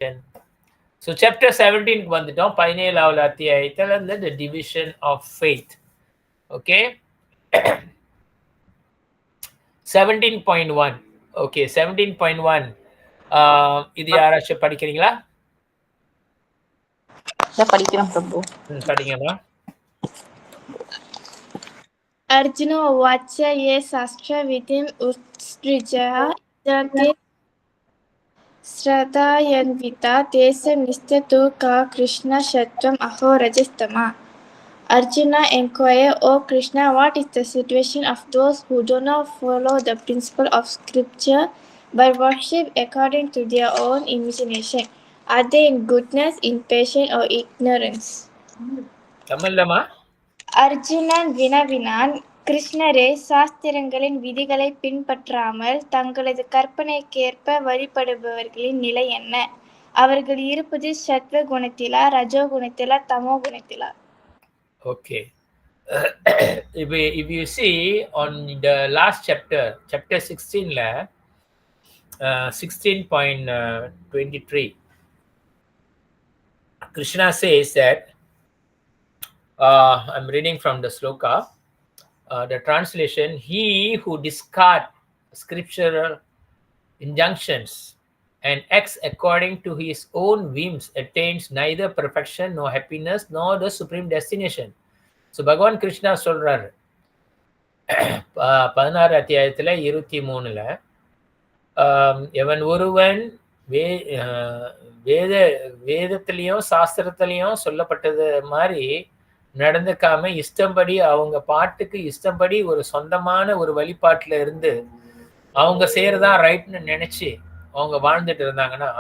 So chapter 17 வந்துட்டோம். 17வது அத்தியாயத்துல இருந்து the division of faith. Okay. 17.1. Okay, 17.1. இது யாராச்சும் படிக்கிறீங்களா? படிக்கிறோம் பிரபு. படிங்கம்மா. Arjuna Vacha ye sastra vidim utstrijaha jate Sradayanvita Desa Nistatu Ka Krishna Shatvam Aho Rajastama. Arjuna inquired, O Krishna, what is the situation of those who do not follow the principle of scripture but worship according to their own imagination? Are they in goodness, in patience, or ignorance? தமிழ்லமா? Arjunan வினவினான், கிருஷ்ணரே, சாஸ்திரங்களின் விதிகளை பின்பற்றாமல் தங்களது கற்பனைக்கேற்ப வழிபடுபவர்களின் நிலை என்ன? அவர்கள் இருப்பது சத்வ குணத்திலா, ரஜோ குணத்திலா, தமோ குணத்திலா? Okay. If you see on the last chapter 16 16.23, Krishna says that I'm reading from the sloka, the translation, he who discard scriptural injunctions and acts according to his own whims attains neither perfection nor happiness nor the supreme destination. So Bhagavan Krishna சொல்றாரு 16 அத்தியாயத்துல 23ல எவன் ஒருவன் வேதத்திலையும் சாஸ்திரத்திலையும் சொல்லப்பட்டது மாதிரி நடந்துக்காம இஷ்டம்படி அவங்க பாட்டுக்கு இஷ்டம்படி ஒரு சொந்தமான ஒரு வழிபாட்டுல இருந்து அவங்க செய்யறதா ரைட்னு நினைச்சு அவங்க வாழ்ந்துட்டு இருந்தாங்கன்னா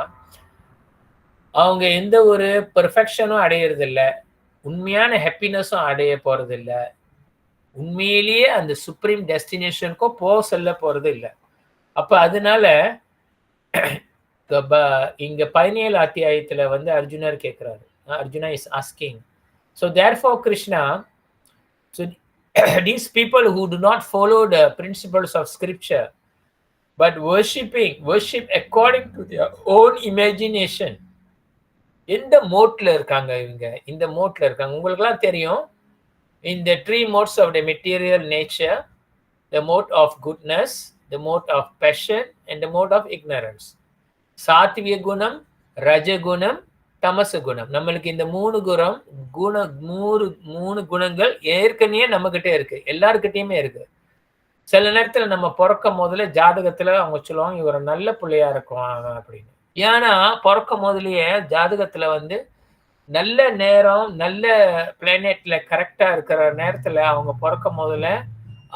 அவங்க எந்த ஒரு பெர்ஃபெக்ஷனும் அடையிறது இல்லை, உண்மையான ஹாப்பினஸும் அடைய போறது இல்லை, உண்மையிலேயே அந்த சுப்ரீம் டெஸ்டினேஷனுக்கும் சொல்ல போறது இல்லை. அப்ப அதனால இங்க 17 அத்தியாயத்துல வந்து அர்ஜுனர் கேட்கிறாரு, Arjuna is asking. So therefore Krishna, so these people who do not follow the principles of scripture but worship according to their own imagination, எந்த மோட்ல இருக்காங்க இவங்க? இந்த மோட்ல இருக்காங்க. உங்களுக்குலாம் தெரியும், in the three modes of the material nature, the mode of goodness, the mode of passion and the mode of ignorance. சாத்விய குணம், ரஜகுணம், தமச குணம். நம்மளுக்கு இந்த மூணு குணங்கள் ஏற்கனவே நம்ம கிட்ட இருக்கு, எல்லாருக்கிட்டையுமே இருக்கு. சில நேரத்துல நம்ம பிறக்கும் போதுல ஜாதகத்துல அவங்க சொல்லுவாங்க இவர் நல்ல பிள்ளையா இருக்குவாங்க அப்படின்னு. ஏன்னா பிறக்கும் போதுலயே ஜாதகத்துல வந்து நல்ல நேரம், நல்ல பிளானெட்ல கரெக்டா இருக்கிற நேரத்துல அவங்க பிறக்கும் போதுல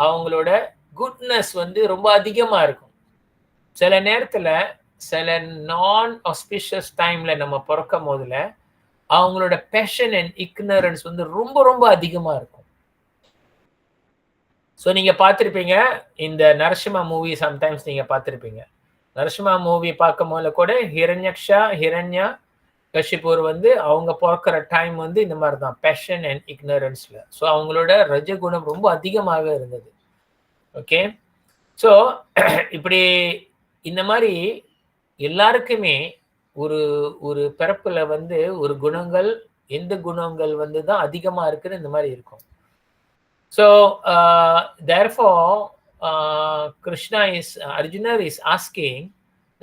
அவங்களோட குட்னஸ் வந்து ரொம்ப அதிகமா இருக்கும். சில நேரத்துல சில நான் ஆஸ்பிஷியஸ் டைம்ல நம்ம பிறக்கும் போதுல அவங்களோட பேஷன் அண்ட் இக்னரன்ஸ் வந்து ரொம்ப ரொம்ப அதிகமா இருக்கும். ஸோ நீங்க பார்த்துருப்பீங்க இந்த நரசிம்மா மூவி, சம்டைம்ஸ் நீங்க பார்த்துருப்பீங்க. நரசிம்மா மூவி பார்க்கும் போதுல கூட ஹிரண்யா கஷிப்பூர் வந்து அவங்க பிறக்கிற டைம் வந்து இந்த மாதிரி தான், பேஷன் அண்ட் இக்னரன்ஸ்ல. ஸோ அவங்களோட ரஜகுணம் ரொம்ப அதிகமாக இருந்தது. ஓகே, ஸோ இப்படி இந்த மாதிரி எல்லாருக்குமே ஒரு ஒரு பிறப்புல வந்து ஒரு குணங்கள், எந்த குணங்கள் வந்து தான் அதிகமா இருக்குன்னு இந்த மாதிரி இருக்கும். So therefore Arjuna is asking,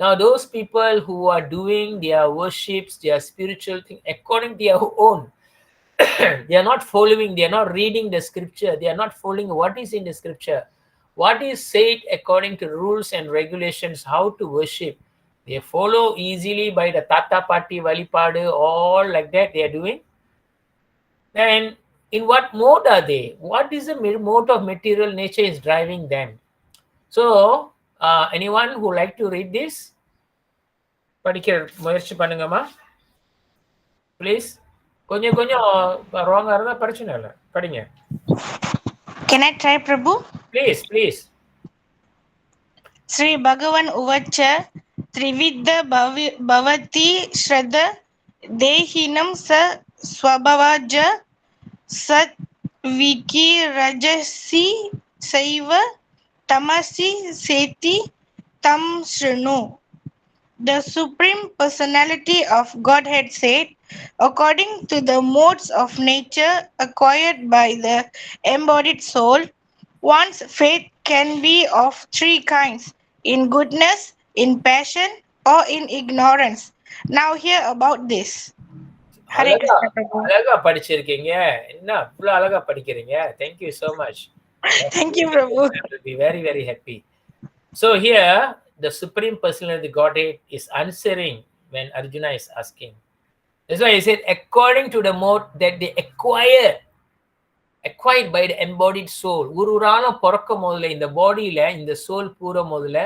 now those people who are doing their worships, their spiritual thing according to their own, they are not following, they are not reading the scripture, they are not following what is in the scripture, what is said according to rules and regulations how to worship. They follow easily by the tata patti valipadu, all like that they are doing. Then in what mode are they? What is the mode of material nature is driving them? So anyone who like to read this, படிக்க முயற்சி பண்ணுங்கம்மா please. கொஞ்சம் ராங்கா இருந்தா பிரச்சனை இல்லை, படிங்க. Can I try, Prabhu? Please. Sri Bhagavan Uvacha Trividha Bhavati Shraddha Dehinam Sa Swabhavaja Sat Viki Rajasi Saiva Tamasi Seti Tam Shrinu. the Supreme Personality of Godhead said, according to the modes of nature acquired by the embodied soul, one's faith can be of three kinds: in goodness, in passion, or in ignorance. Now, hear about this. Hare அழகா Krishna Prabhu. அழகா படிச்சிருக்கீங்க. என்ன இவ்வளவு அழகா படிக்கிறீங்க? Thank you so much. Thank you, Prabhu. I will be very, very happy. So here, the Supreme Personality of the Godhead is answering when Arjuna is asking. That's why he said, according to the mode that they acquired by the embodied soul. ஒரு நாள பிறக்கும் போதுல இந்த பாடியில இந்த soul Pooram போதுல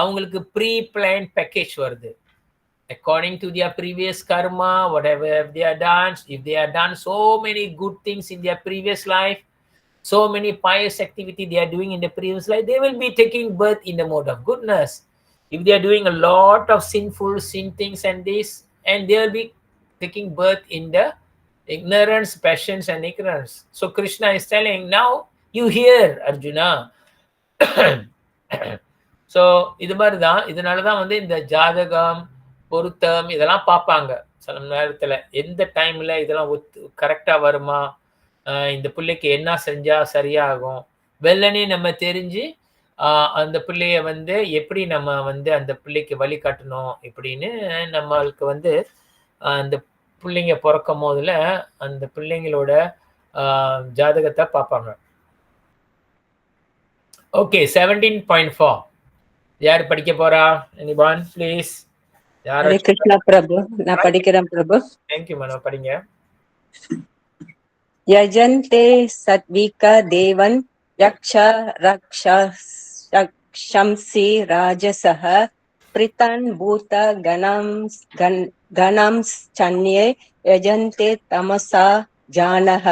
அவங்களுக்கு pre plan package வருது. According to their previous karma, whatever they are done, if they are done so many good things in their previous life, so many pious activity they are doing in the previous life, they will be taking birth in the mode of goodness. If they are doing a lot of sin things and this, and they will be taking birth in the ignorance, passions and ignorance. So Krishna is telling, now you hear, Arjuna. So இது மாதிரி தான், இதனால தான் வந்து இந்த ஜாதகம், பொருத்தம் இதெல்லாம் பார்ப்பாங்க. சில நேரத்தில் எந்த டைமில் இதெல்லாம் கரெக்டாக வருமா, இந்த பிள்ளைக்கு என்ன செஞ்சால் சரியாகும், வெள்ளனே நம்ம தெரிஞ்சு அந்த பிள்ளைய வந்து எப்படி நம்ம வந்து அந்த பிள்ளைக்கு வழிகாட்டணும் இப்படின்னு நம்மளுக்கு வந்து அந்த பிள்ளைங்க பிறக்கும் போதுல அந்த பிள்ளைங்களோட ஜாதகத்தை பார்ப்பாங்க. ஓகே, 17.4 யார் படிக்க போறா? எனிபான் ப்ளீஸ். ஹரே கிருஷ்ணா பிரபு, நான் படிக்கிறேன் பிரபு. தேங்க்யூ மனோ, படிங்க. யஜந்தே சத்விக தேவன் யக்ஷ ரக்ஷம்சி ராஜசஹ பிரிதன் பூத கணம்ஸ் சன்யே யஜந்தே Tamasha ஜானஹ.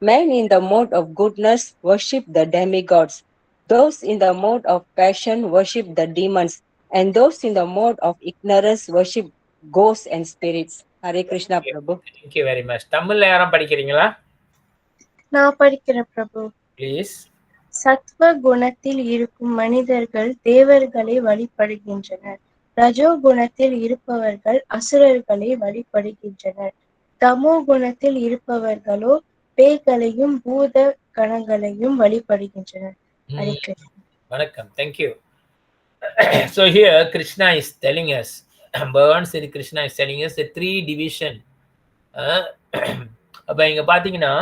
Men in the mode of goodness worship the demigods. Those in the mode of passion worship the demons. And those in the mode of ignorance worship ghosts and spirits. Hare Krishna Prabhu. Thank you very much. தமிழ்ல யாரும் படிக்கிறீங்களா? நான் படிக்கிறேன் பிரபு. Please. சத்வ குணத்தில் இருக்கும் மனிதர்கள் தேவர்களை வழிபடுகின்றனர். ரஜோ குணத்தில் இருப்பவர்கள் அசுரர்களை வழிபடுகின்றனர். தமோ குணத்தில் இருப்பவர்களோ பேய்களையும் பூத கணங்களையும் வழிபடுகின்றனர். ஹரே கிருஷ்ணா. வணக்கம். Thank you. So here Krishna is telling us, Bhagavan Sri Krishna is telling us the three division. அப்ப இங்க பாத்தீங்கன்னா,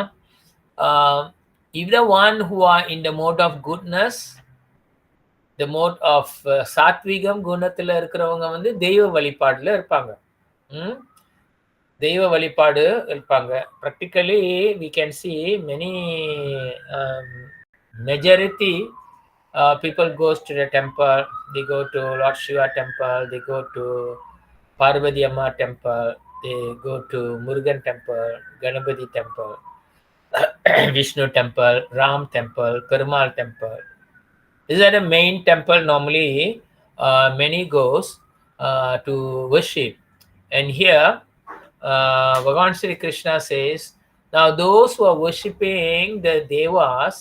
if the one who are in the mode of goodness, the mode of சாத்விகம் குணத்துல இருக்கிறவங்க வந்து தெய்வ வழிபாடுல இருப்பாங்க. தெய்வ வழிபாடு இருப்பாங்க. Practically we can see many majority people goes to the temple. They go to Lord Shiva temple, they go to Parvati Amma temple, they go to Murugan temple, Ganapati temple, Vishnu temple, Ram temple, Perumal temple. These are the main temple normally many goes to worship. And here Bhagavan Sri Krishna says, now those who are worshipping the devas,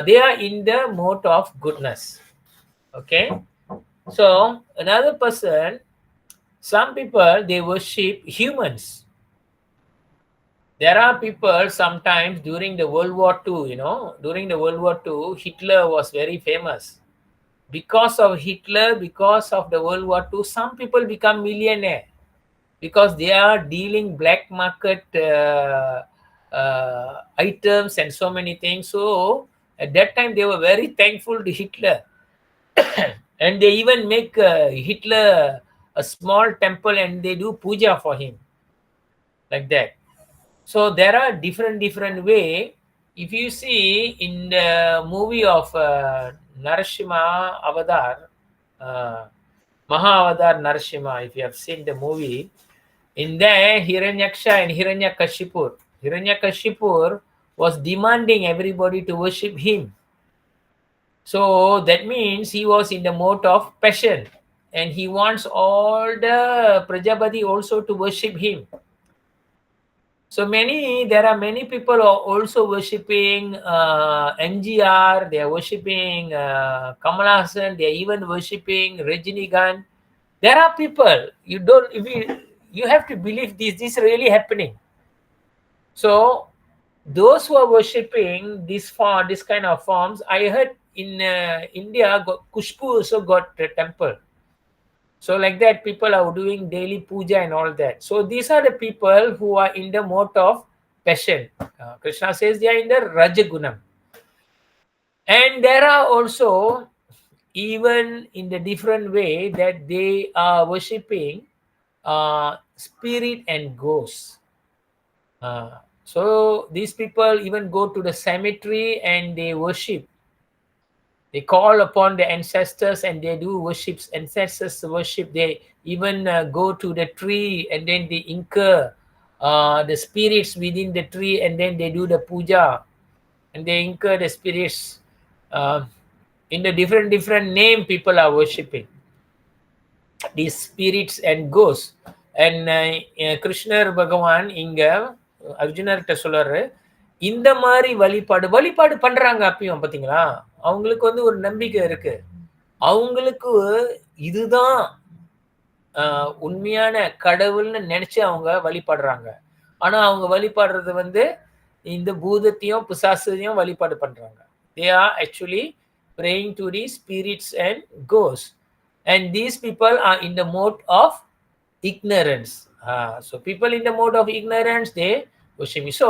they are in the mode of goodness. Okay, so another person, some people they worship humans. There are people sometimes during the World War II, during the World War II, Hitler was very famous. Because of Hitler, because of the World War II, some people become millionaire because they are dealing black market items and so many things. So at that time, they were very thankful to Hitler. And they even make Hitler a small temple and they do puja for him. Like that. So there are different way. If you see in the movie of Narasimha Avatar, Maha Avatar Narasimha, if you have seen the movie, in there Hiranyaksha and Hiranyakashipu was demanding everybody to worship him. So that means he was in the mode of passion and he wants all the Prajapati also to worship him. So there are many people who are also worshipping MGR, they are worshipping Kamal Hassan, they are even worshipping Rajinikanth. There are people, you have to believe this is really happening. So those who are worshipping this kind of forms, I heard in India, Kushbu also got a temple. So like that, people are doing daily puja and all that. So these are the people who are in the mode of passion. Krishna says they are in the Rajagunam. And there are also, even in the different way, that they are worshipping spirit and ghosts. So these people even go to the cemetery and they worship. They call upon the ancestors and they do worships, ancestors worship. They even go to the tree and then they incur the spirits within the tree and then they do the puja and they incur the spirits in the different name. People are worshipping these spirits and ghosts. And கிருஷ்ணர் பகவான் இங்க அர்ஜுனர்கிட்ட சொல்றாரு, இந்த மாதிரி வழிபாடு பண்றாங்க. அப்பயும் பாத்தீங்களா, அவங்களுக்கு வந்து ஒரு நம்பிக்கை இருக்கு. அவங்களுக்கு இதுதான் உண்மையான கடவுள்னு நினைச்சு அவங்க வழிபடுறாங்க. ஆனா அவங்க வழிபடுறது வந்து இந்த பூதத்தையும் பிசாசையும் வழிபாடு பண்றாங்க. They are actually praying to the spirits and ghosts. And these people are in the mode of ignorance. So people in the mode of ignorance, they worship me. So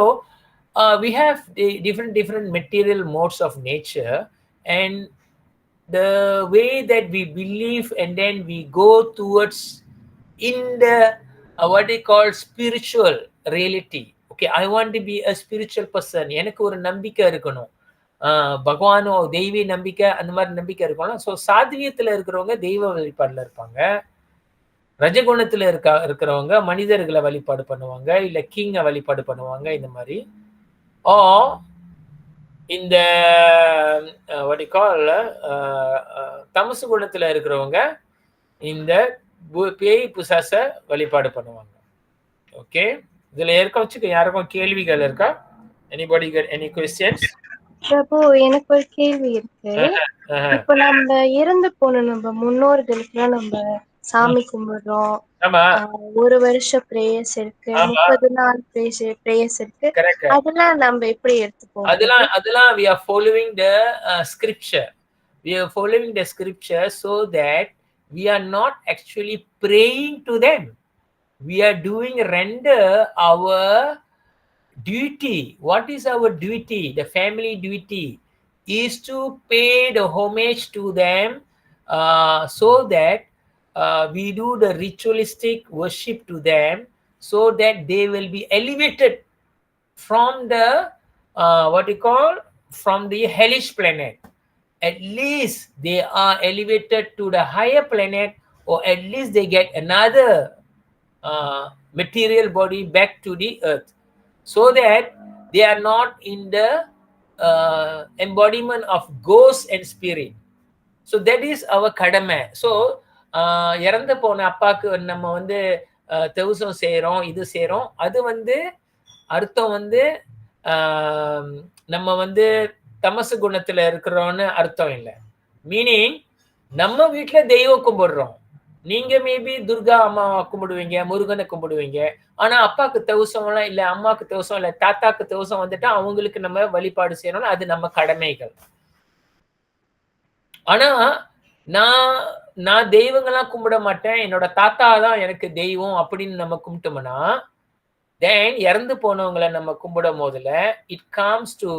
we have the different material modes of nature, and the way that we believe and then we go towards in the what they call spiritual reality. Okay, I want to be a spiritual person. எனக்கு ஒரு நம்பிக்கை இருக்கணும், பகவானோ தெய்வீ நம்பிக்கை, அந்த மாதிரி நம்பிக்கை இருக்கணும். So சாத்வியத்தில் இருக்கிறவங்க தெய்வ வழிபாடுல இருப்பாங்க. ரஜகுணத்துல இருக்கிறவங்க மனிதர்களை வழிபாடு பண்ணுவாங்க, இல்ல கிங்கை வழிபாடு பண்ணுவாங்க. இந்த மாதிரி இந்த what you call தமசு குணத்துல இருக்கிறவங்க இந்த பேய் பிசாச வழிபாடு பண்ணுவாங்க. ஓகே, இதுல யாருக்கும் கேள்விகள் இருக்கா? Anybody got any questions? பிரபு, எனக்கு ஒரு கேள்வி இருக்கு. இப்ப நம்ம இறந்து போன நம்ம முன்னோர்களுக்குலாம் நம்ம சாமி கும்பிடுறோம். ஒரு வருஷம் பிரேயர்ஸ் இருக்கு, 30 நாள் பிரேயர்ஸ் இருக்கு. அதெல்லாம் நம்ம எப்படி எடுத்துப்போம்? அதெல்லாம் we are following the scripture. We are following the scripture so that we are not actually praying to them. We are doing render our duty. What is our duty? The family duty is to pay the homage to them, so that we do the ritualistic worship to them, so that they will be elevated from the what you call, from the hellish planet. At least they are elevated to the higher planet, or at least they get another material body back to the earth, so that they are not in the embodiment of ghosts and spirit. So that is our kadame. So இறந்து போன அப்பாக்கு நம்ம வந்து தெவுசம் செய்யறோம், இது செய்யறோம். அது வந்து அர்த்தம் வந்து நம்ம வந்து தமசு குணத்துல இருக்கிறோம்னு அர்த்தம் இல்லை. மீனிங் நம்ம வீட்டுல தெய்வம் கும்பிடுறோம். நீங்க மேபி துர்கா அம்மா கும்பிடுவீங்க, முருகனை கும்பிடுவீங்க. ஆனா அப்பாக்கு தவசம் எல்லாம் இல்ல, அம்மாக்கு தவசம் இல்ல, தாத்தாக்கு தவசம் வந்துட்டா அவங்களுக்கு நம்ம வழிபாடு செய்யணும். அது நம்ம கடமைகள். ஆனா நான் தெய்வங்கள்லாம் கும்பிட மாட்டேன், என்னோட தாத்தா தான் எனக்கு தெய்வம் அப்படின்னு நம்ம கும்பிட்டோம்னா, தென் இறந்து போனவங்களை நம்ம கும்பிடும் போதுல it comes to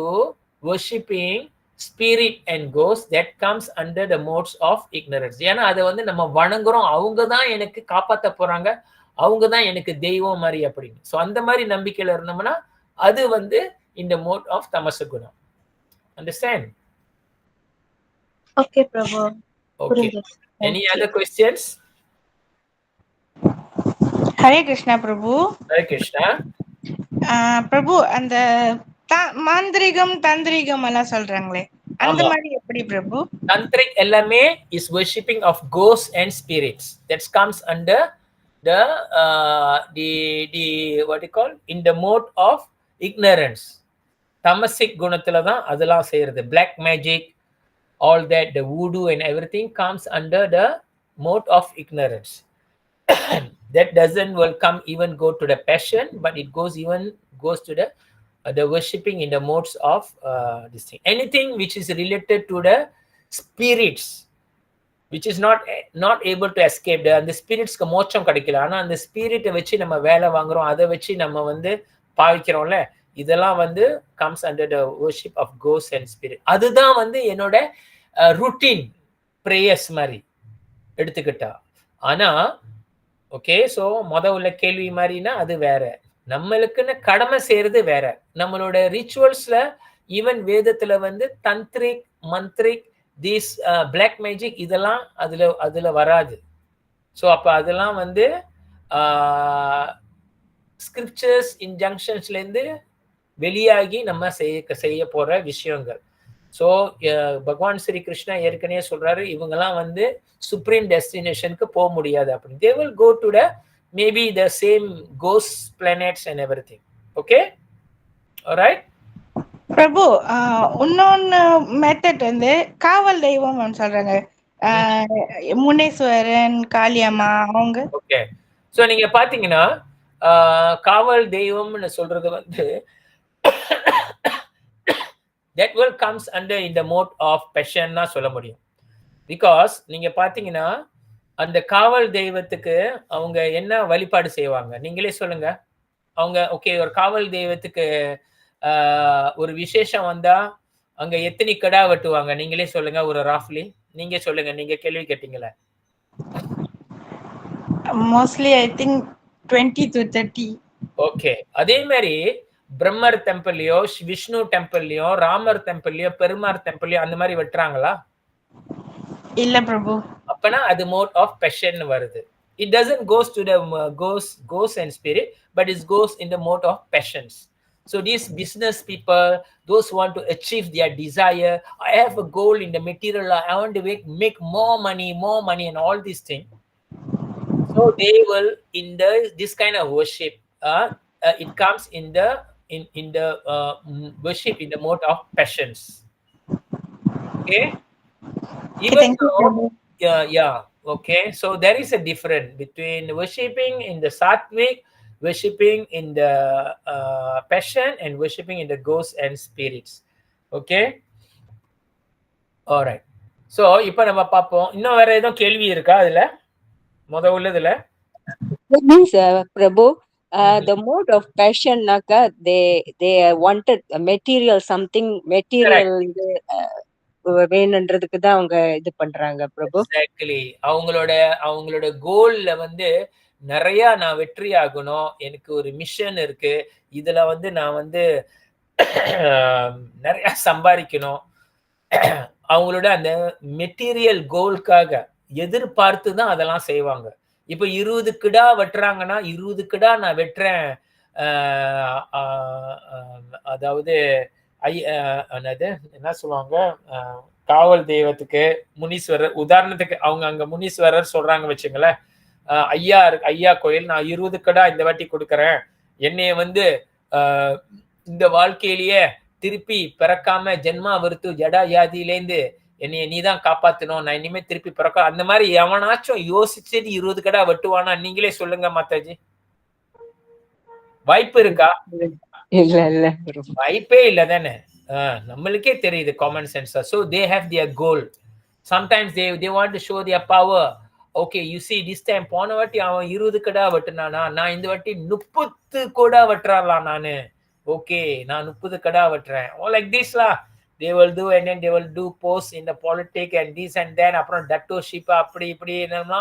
worshipping spirit and ghost, that comes under the modes of ignorance. ஏன்னா அதை வந்து நம்ம வணங்குறோம், அவங்க தான் எனக்கு காப்பாற்ற போறாங்க, அவங்க தான் எனக்கு தெய்வம் மாதிரி அப்படின்னு. ஸோ அந்த மாதிரி நம்பிக்கையில இருந்தோம்னா அது வந்து இந்த மோட் ஆஃப் தமச குணம். Understand? Okay Prabhu. Okay, any other questions? Hare Krishna Prabhu. Hare Krishna. Prabhu, அந்த மாந்திரிகம் தந்திரிகம் எல்லாம் சொல்றாங்களே, அந்த மாதிரி எப்படி பிரபு? தந்திரிக் எல்லாமே is worshipping of ghosts and spirits. That comes under the what you call, in the mode of ignorance. Tamasic குணத்துல தான் அதெல்லாம் செய்யறது. Black magic, all that, the voodoo and everything comes under the mode of ignorance. That doesn't will come even go to the passion, but it goes to the worshipping in the modes of this thing. Anything which is related to the spirits, which is not able to escape. அந்த ஸ்பிரிட்ஸ்க்கு மோட்சம் கிடைக்கல, ஆனா அந்த ஸ்பிரிட்டை வச்சு நம்ம வேலை வாங்குறோம், அதை வச்சு நம்ம வந்து பாவிக்கிறோம்ல, இதெல்லாம் வந்து comes under the worship of ghosts and spirit. அதுதான் வந்து என்னோட routine prayers மாதிரி எடுத்துக்கிட்டா. ஆனா ஓகே, ஸோ உள்ள கேள்வி மாதிரினா அது வேற, நம்மளுக்குன்னு கடமை செய்யறது வேற. நம்மளோட ரிச்சுவல்ஸ்ல ஈவன் வேதத்துல வந்து தந்திரிக், மந்திரிக், தீஸ் பிளாக் மேஜிக் இதெல்லாம் அதுல வராது. ஸோ அப்ப அதெல்லாம் வந்து ஸ்கிரிப்சர்ஸ் இன்ஜங்ஷன்ஸ்ல இருந்து வெளியாகி நம்ம செய்ய போற விஷயங்கள். ஸோ பகவான் ஸ்ரீ கிருஷ்ணா ஏற்கனவே சொல்றாரு, இவங்கெல்லாம் வந்து சுப்ரீம் டெஸ்டினேஷனுக்கு போக முடியாது அப்படின்னு. They will go to the maybe the same ghost planets and everything. Okay, all right. பிரபு, இன்னொன்னு மெத்தட் வந்து காவல் தெய்வம் சொல்றாங்க, முனேஸ்வரன், காளியம்மா அவங்க. ஓகே, ஸோ நீங்க பாத்தீங்கன்னா காவல் தெய்வம்னு சொல்றது வந்து that will comes under in the mode of passion னா சொல்ல முடியும். பிகாஸ் நீங்க பாத்தீங்கன்னா அந்த காவல் தெய்வத்துக்கு அவங்க என்ன வழிபாடு செய்வாங்க நீங்களே சொல்லுங்க. அவங்க ஓகே, ஒரு காவல் தெய்வத்துக்கு ஒரு விசேஷம் வந்தா அங்க எத்தனை கடா வெட்டுவாங்க நீங்களே சொல்லுங்க, ஒரு ராஃப்லி நீங்க சொல்லுங்க, நீங்க கேள்வி கேட்டீங்களே. Mostly I think 20 to 30. Okay, அதே மாதிரி பிரம்மர் டெம்பிள்லயோ, விஷ்ணு டெம்பிள்லயோ, ராமர் டெம்பிள்லயோ, பெருமார் டெம்பிள்லயோ அந்த மாதிரி வெட்டுறாங்களா? இல்ல பிரபு. அப்பனா அது மோட் ஆஃப் பேஷன் வருது. It doesn't goes to the ghost and spirit, but it goes in the mode of passions. So these business people, those who want to achieve their desire, I have a goal in the material, I want to make more money and all these things. So they will in this kind of worship, it comes in the worship in the mode of passions. Okay, even though, yeah, okay, so there is a difference between worshiping in the sattvic, worshiping in the passion, and worshiping in the ghosts and spirits. Okay, all right. So இப்போ நம்ம பாப்போம், இன்னும் வேற ஏதோ கேள்வி இருக்கா அதுல உள்ளதுல? That means Prabhu, the mode of passion naka they wanted a material, something material வேணுன்றதுக்கு தான் அவங்க இது பண்றாங்க பிரபு. எக்ஸாக்ட்லி, அவங்களோட கோல்ல வந்து நிறைய நான் வெற்றி ஆகணும், எனக்கு ஒரு மிஷன் இருக்கு, இதுல வந்து நான் வந்து நிறைய சம்பாதிக்கணும், அவங்களோட அந்த மெட்டீரியல் கோல்காக எதிர்பார்த்து தான் அதெல்லாம் செய்வாங்க. இப்ப 20 கிடா வெட்டுறாங்கன்னா 20 கிடா நான் வெட்டுறேன், அதாவது என்னது என்ன சொல்லுவாங்க, காவல் தெய்வத்துக்கு முனீஸ்வரர் உதாரணத்துக்கு அவங்க அங்க முனீஸ்வரர் சொல்றாங்க வச்சுங்களேன், ஐயா கோயில் நான் 20 கடா இந்த வாட்டி கொடுக்கறேன், என்னைய வந்து இந்த வாழ்க்கையிலேயே திருப்பி பிறக்காம ஜென்மா விருத்து ஜடா வியாதியிலேருந்து என்னைய நீதான் காப்பாத்தணும், நான் இனிமே திருப்பி பிறக்க, அந்த மாதிரி எவனாச்சும் யோசிச்சுட்டு 20 கடா வெட்டுவானா நீங்களே சொல்லுங்க மாதாஜி, வாய்ப்பு இருக்கா? இல்ல வாய்ப்பே இல்ல தானே. நம்மளுக்கே தெரியுது common sense. So they have their goal. Sometimes they want to show their power. Okay, you see this time போன வாட்டி அவன் 20 கடா வெட்டுனானா, நான் இந்த வாட்டி 30 கடா வெட்டுறான் நானு, ஓகே நான் 30 கடா வெட்டுறேன். Like this lah, they will do, and then they will do posts in the politics and this and that, அப்புறம் டட்டோஷிப் அப்படி இப்படி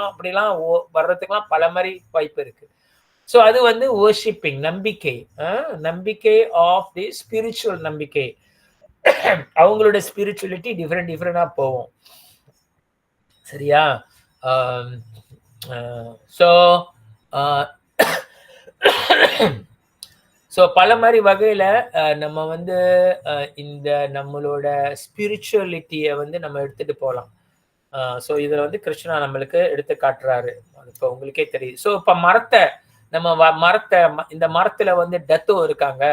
அப்படிலாம் வர்றதுக்குலாம் பல மாதிரி வாய்ப்பு இருக்கு. ஸோ அது வந்து வர்ஷிப்பிங், நம்பிக்கை ஆஃப் தி ஸ்பிரிச்சுவல் நம்பிக்கை. அவங்களோட ஸ்பிரிச்சுவலிட்டி டிஃப்ரெண்டா போகும், சரியா? ஸோ பல மாதிரி வகையில நம்ம வந்து இந்த நம்மளோட ஸ்பிரிச்சுவலிட்டியை வந்து நம்ம எடுத்துட்டு போகலாம். ஸோ இதுல வந்து கிருஷ்ணா நம்மளுக்கு எடுத்து காட்டுறாரு, இப்போ உங்களுக்கே தெரியுது. ஸோ இப்போ இந்த மரத்துல வந்து டத்தோ இருக்காங்க,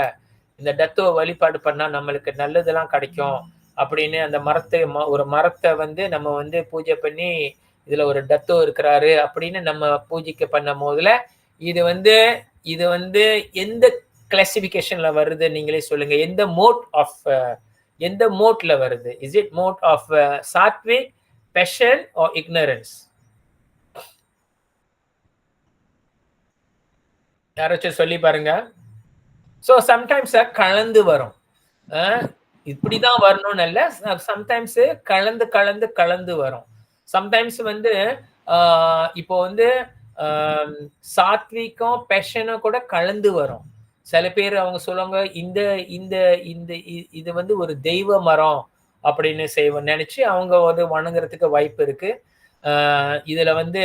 இந்த டத்தோ வழிபாடு பண்ணா நம்மளுக்கு நல்லதெல்லாம் கிடைக்கும் அப்படின்னு அந்த ஒரு மரத்தை வந்து நம்ம வந்து பூஜை பண்ணி இதுல ஒரு டத்தோ இருக்கிறாரு அப்படின்னு நம்ம பூஜைக்கு பண்ண போதுல இது வந்து எந்த கிளாசிபிகேஷன்ல வருது நீங்களே சொல்லுங்க. எந்த மோட்ல வருது? Is it mode of sattvic, passion or ignorance? யாராச்சும் சொல்லி பாருங்க. ஸோ சம்டைம்ஸ் கலந்து வரும். இப்படிதான் வரணும்னு இல்ல, சம்டைம்ஸ் கலந்து வரும். சம்டைம்ஸ் வந்து இப்போ வந்து சாத்விகம் பேஷனும் கூட கலந்து வரும். சில பேர் அவங்க சொல்லுவாங்க இந்த இந்த இந்த இது வந்து ஒரு தெய்வ மரம் அப்படின்னு நினைச்சு அவங்க வந்து வணங்குறதுக்கு வாய்ப்பு இருக்கு. இதுல வந்து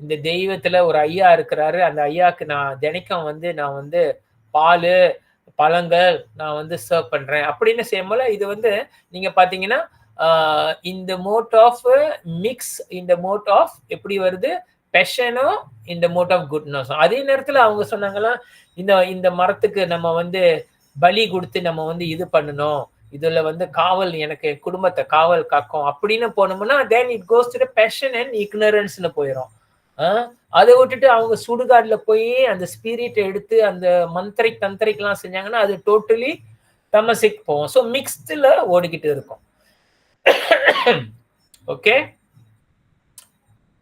இந்த தெய்வத்துல ஒரு ஐயா இருக்கிறாரு, அந்த ஐயாக்கு நான் தினைக்கும் வந்து நான் வந்து பால் பழங்கள் நான் வந்து சர்வ் பண்றேன் அப்படின்னு செய்யும்போது இது வந்து நீங்க பாத்தீங்கன்னா இந்த மோட் ஆஃப் மிக்ஸ், இந்த மோட் ஆஃப் எப்படி வருது, பேஷனும் இந்த மோட் ஆஃப் குட்னஸும். அதே நேரத்துல அவங்க சொன்னாங்களா இந்த மரத்துக்கு நம்ம வந்து பலி கொடுத்து நம்ம வந்து இது பண்ணணும், இதுல வந்து காவல், எனக்கு குடும்பத்தை காவல் காக்கும் அப்படின்னு போனோம்னா then it goes to the passion and இக்னரன்ஸ்னு போயிடும். அதை விட்டுட்டு அவங்க சுடுகாடுல போய் அந்த ஸ்பிரிட் எடுத்து அந்த தந்திரிக்கெல்லாம் செஞ்சாங்கன்னா அது டோட்டலி தமசிக் போவோம். ஸோ மிக்ஸ்டில் ஓடிக்கிட்டு இருக்கும். ஓகே,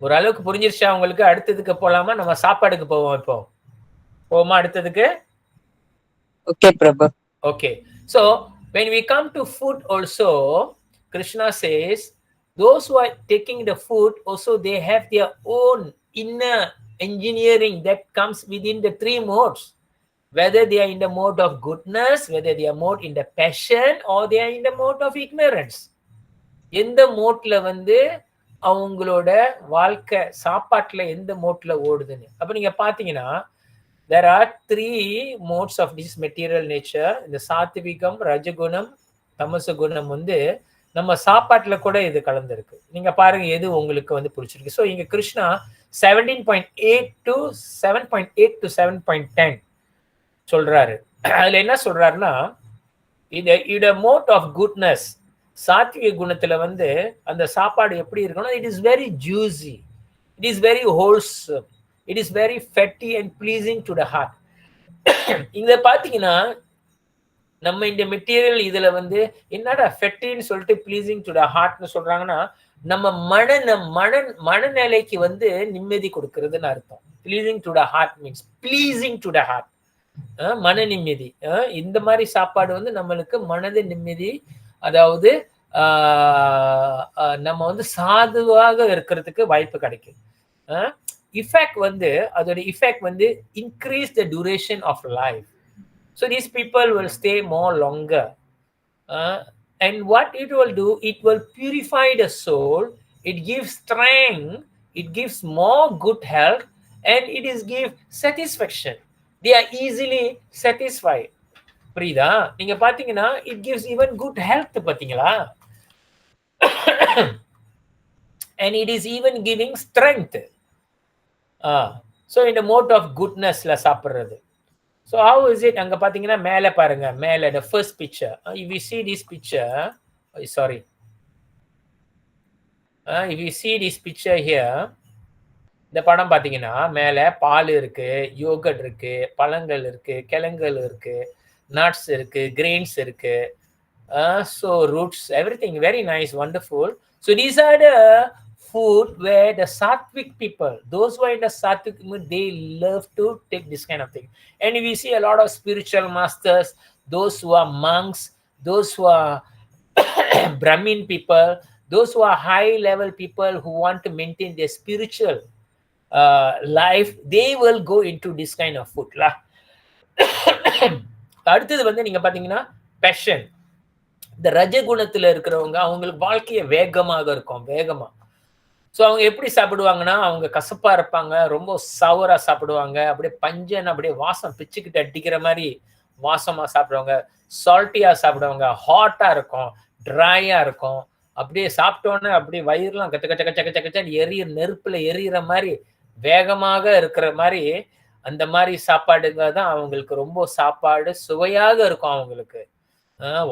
ஓரளவுக்கு புரிஞ்சிருச்சா உங்களுக்கு? அடுத்ததுக்கு போலாமா? நம்ம சாப்பாடுக்கு போவோம். இப்போ போமா அடுத்ததுக்கு? Okay Prabhu. Okay, so when we come to food also, Krishna says those who are taking the food also they have their own inner engineering that comes within the three modes, whether they are in the mode of goodness, whether they are mode in the passion, or they are in the mode of ignorance. எந்த மோட்ல வந்து அவங்களோட வாழ்க்கை சாப்பாட்டுல எந்த மோட்ல ஓடுதுன்னு அப்ப நீங்க பாத்தீங்கன்னா there are three modes of this material nature. இந்த சாத்விகம், ரஜகுணம், தமச குணம் வந்து நம்ம சாப்பாட்டுல கூட இது கலந்துருக்கு. நீங்க பாருங்க எது உங்களுக்கு வந்து பிடிச்சிருக்கு. ஸோ இங்க கிருஷ்ணா 17.8 to 7.8 to 7.10 சொல்றாரு. அதுல என்ன சொல்றாருன்னா இந்த மோட் ஆஃப் குட்னஸ், சாத்விக குணத்துல வந்து அந்த சாப்பாடு எப்படி இருக்கணும், it is very juicy, it is very wholesome, it is very fatty and pleasing to the heart. இத பாத்தீங்கன்னா நம்ம இந்த மெட்டீரியல் இதுல வந்து என்னடா ஃபெட்டின்னு சொல்லிட்டு ப்ளீசிங் டு த ஹார்ட்னு சொல்றாங்கன்னா நம்ம மனநிலைக்கு வந்து நிம்மதி கொடுக்கறதுன்னு அர்த்தம். Pleasing to the heart means pleasing to the heart, மன நிம்மதி. இந்த மாதிரி சாப்பாடு வந்து நம்மளுக்கு மனது நிம்மதி, அதாவது நம்ம வந்து சாதுவாக இருக்கிறதுக்கு வாய்ப்பு கிடைக்கும். இஃபெக்ட் வந்து அதோட இஃபெக்ட் வந்து increase the duration of life. So these people will stay more longer. And what it will do, it will purify the soul, it gives strength, it gives more good health, and it is give satisfaction. They are easily satisfied. புரியுதா? நீங்க பாத்தீங்கன்னா it gives even good health பாத்தீங்களா? And it is even giving strength. So in the mode of goodness la சாப்பிடுறது. So how is it? அங்க பாத்தீங்கன்னா மேல பாருங்க, மேல the first picture. If you see this picture, if you see this picture here, இந்த படம் பாத்தீங்கன்னா மேல பால் இருக்கு, யோகர்ட் இருக்கு, பழங்கள் இருக்கு, கிழங்குகள் இருக்கு, nuts இருக்கு, grains இருக்கு, so roots, everything very nice, wonderful. So these are the food where the sattvic people, those who are in the sattvic mood, they love to take this kind of thing. And we see a lot of spiritual masters, those who are monks, those who are Brahmin people, those who are high level people who want to maintain their spiritual life, they will go into this kind of food la. அடுத்தது வந்து நீங்க பாத்தீங்கன்னா passion. இந்த ரஜகுணத்துல இருக்கிறவங்க அவங்களுக்கு வாழ்க்கைய வேகமாக இருக்கும், வேகமா. ஸோ அவங்க எப்படி சாப்பிடுவாங்கன்னா அவங்க கசப்பா இருப்பாங்க, ரொம்ப சவரா சாப்பிடுவாங்க, அப்படியே பஞ்சன் அப்படியே வாசம் பிச்சுக்கிட்டு அடிக்கிற மாதிரி வாசமா சாப்பிடுவாங்க, சால்ட்டியா சாப்பிடுவாங்க, ஹாட்டா இருக்கும், ட்ரையா இருக்கும், அப்படியே சாப்பிட்டோன்னே அப்படியே வயிறுலாம் கச்ச கச்ச கச்ச கச்ச கச்ச நெருப்புல எரியிற மாதிரி வேகமாக இருக்கிற மாதிரி அந்த மாதிரி சாப்பாடுங்க தான் அவங்களுக்கு ரொம்ப சாப்பாடு சுவையாக இருக்கும். அவங்களுக்கு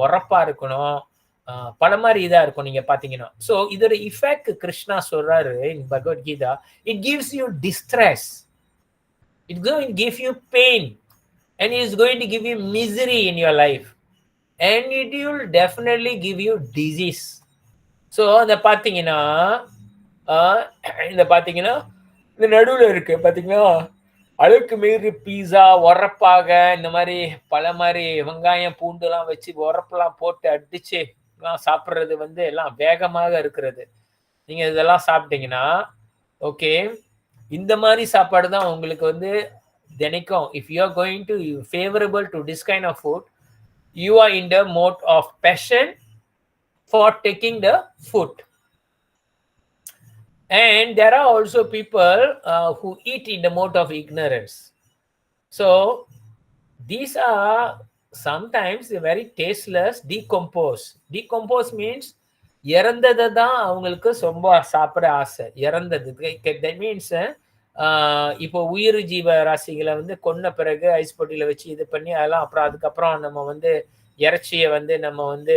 உரப்பா இருக்கணும், பல மாதிரி இதா இருக்கும் நீங்க பாத்தீங்கன்னா. ஸோ இதோட இஃபெக்ட் கிருஷ்ணா சொல்றாரு in Bhagavad Gita, it gives you distress, it's going to give you pain, and it's going to give you misery in your life, and it will definitely give you disease. So அதை பார்த்தீங்கன்னா இந்த பார்த்தீங்கன்னா இந்த நடுவில் இருக்கு பார்த்தீங்கன்னா, அளவுக்கு மீறி பீஸா உரப்பாக இந்த மாதிரி பல மாதிரி வெங்காயம் பூண்டுலாம் வச்சு உரப்பெல்லாம் போட்டு அடிச்சு எல்லாம் சாப்பிட்றது வந்து எல்லாம் வேகமாக இருக்கிறது. நீங்க இதெல்லாம் சாப்பிட்டீங்கன்னா ஓகே, இந்த மாதிரி சாப்பாடு தான் உங்களுக்கு வந்து தினைக்கும். If you are going to favourable to this kind of food, you are in the mode of passion for taking the food. And there are also people who eat in the mode of ignorance. So these are sometimes very tasteless, decompose. Decompose means இறந்ததை தான் அவங்களுக்கு ரொம்ப சாப்பிட ஆசை. இறந்தது that means இப்போ உயிர் ஜீவ ராசிகளை வந்து கொன்ன பிறகு ஐஸ் பொட்டியில வச்சு இது பண்ணி அதெல்லாம் அப்புறம் அதுக்கப்புறம் நம்ம வந்து இறைச்சியை வந்து நம்ம வந்து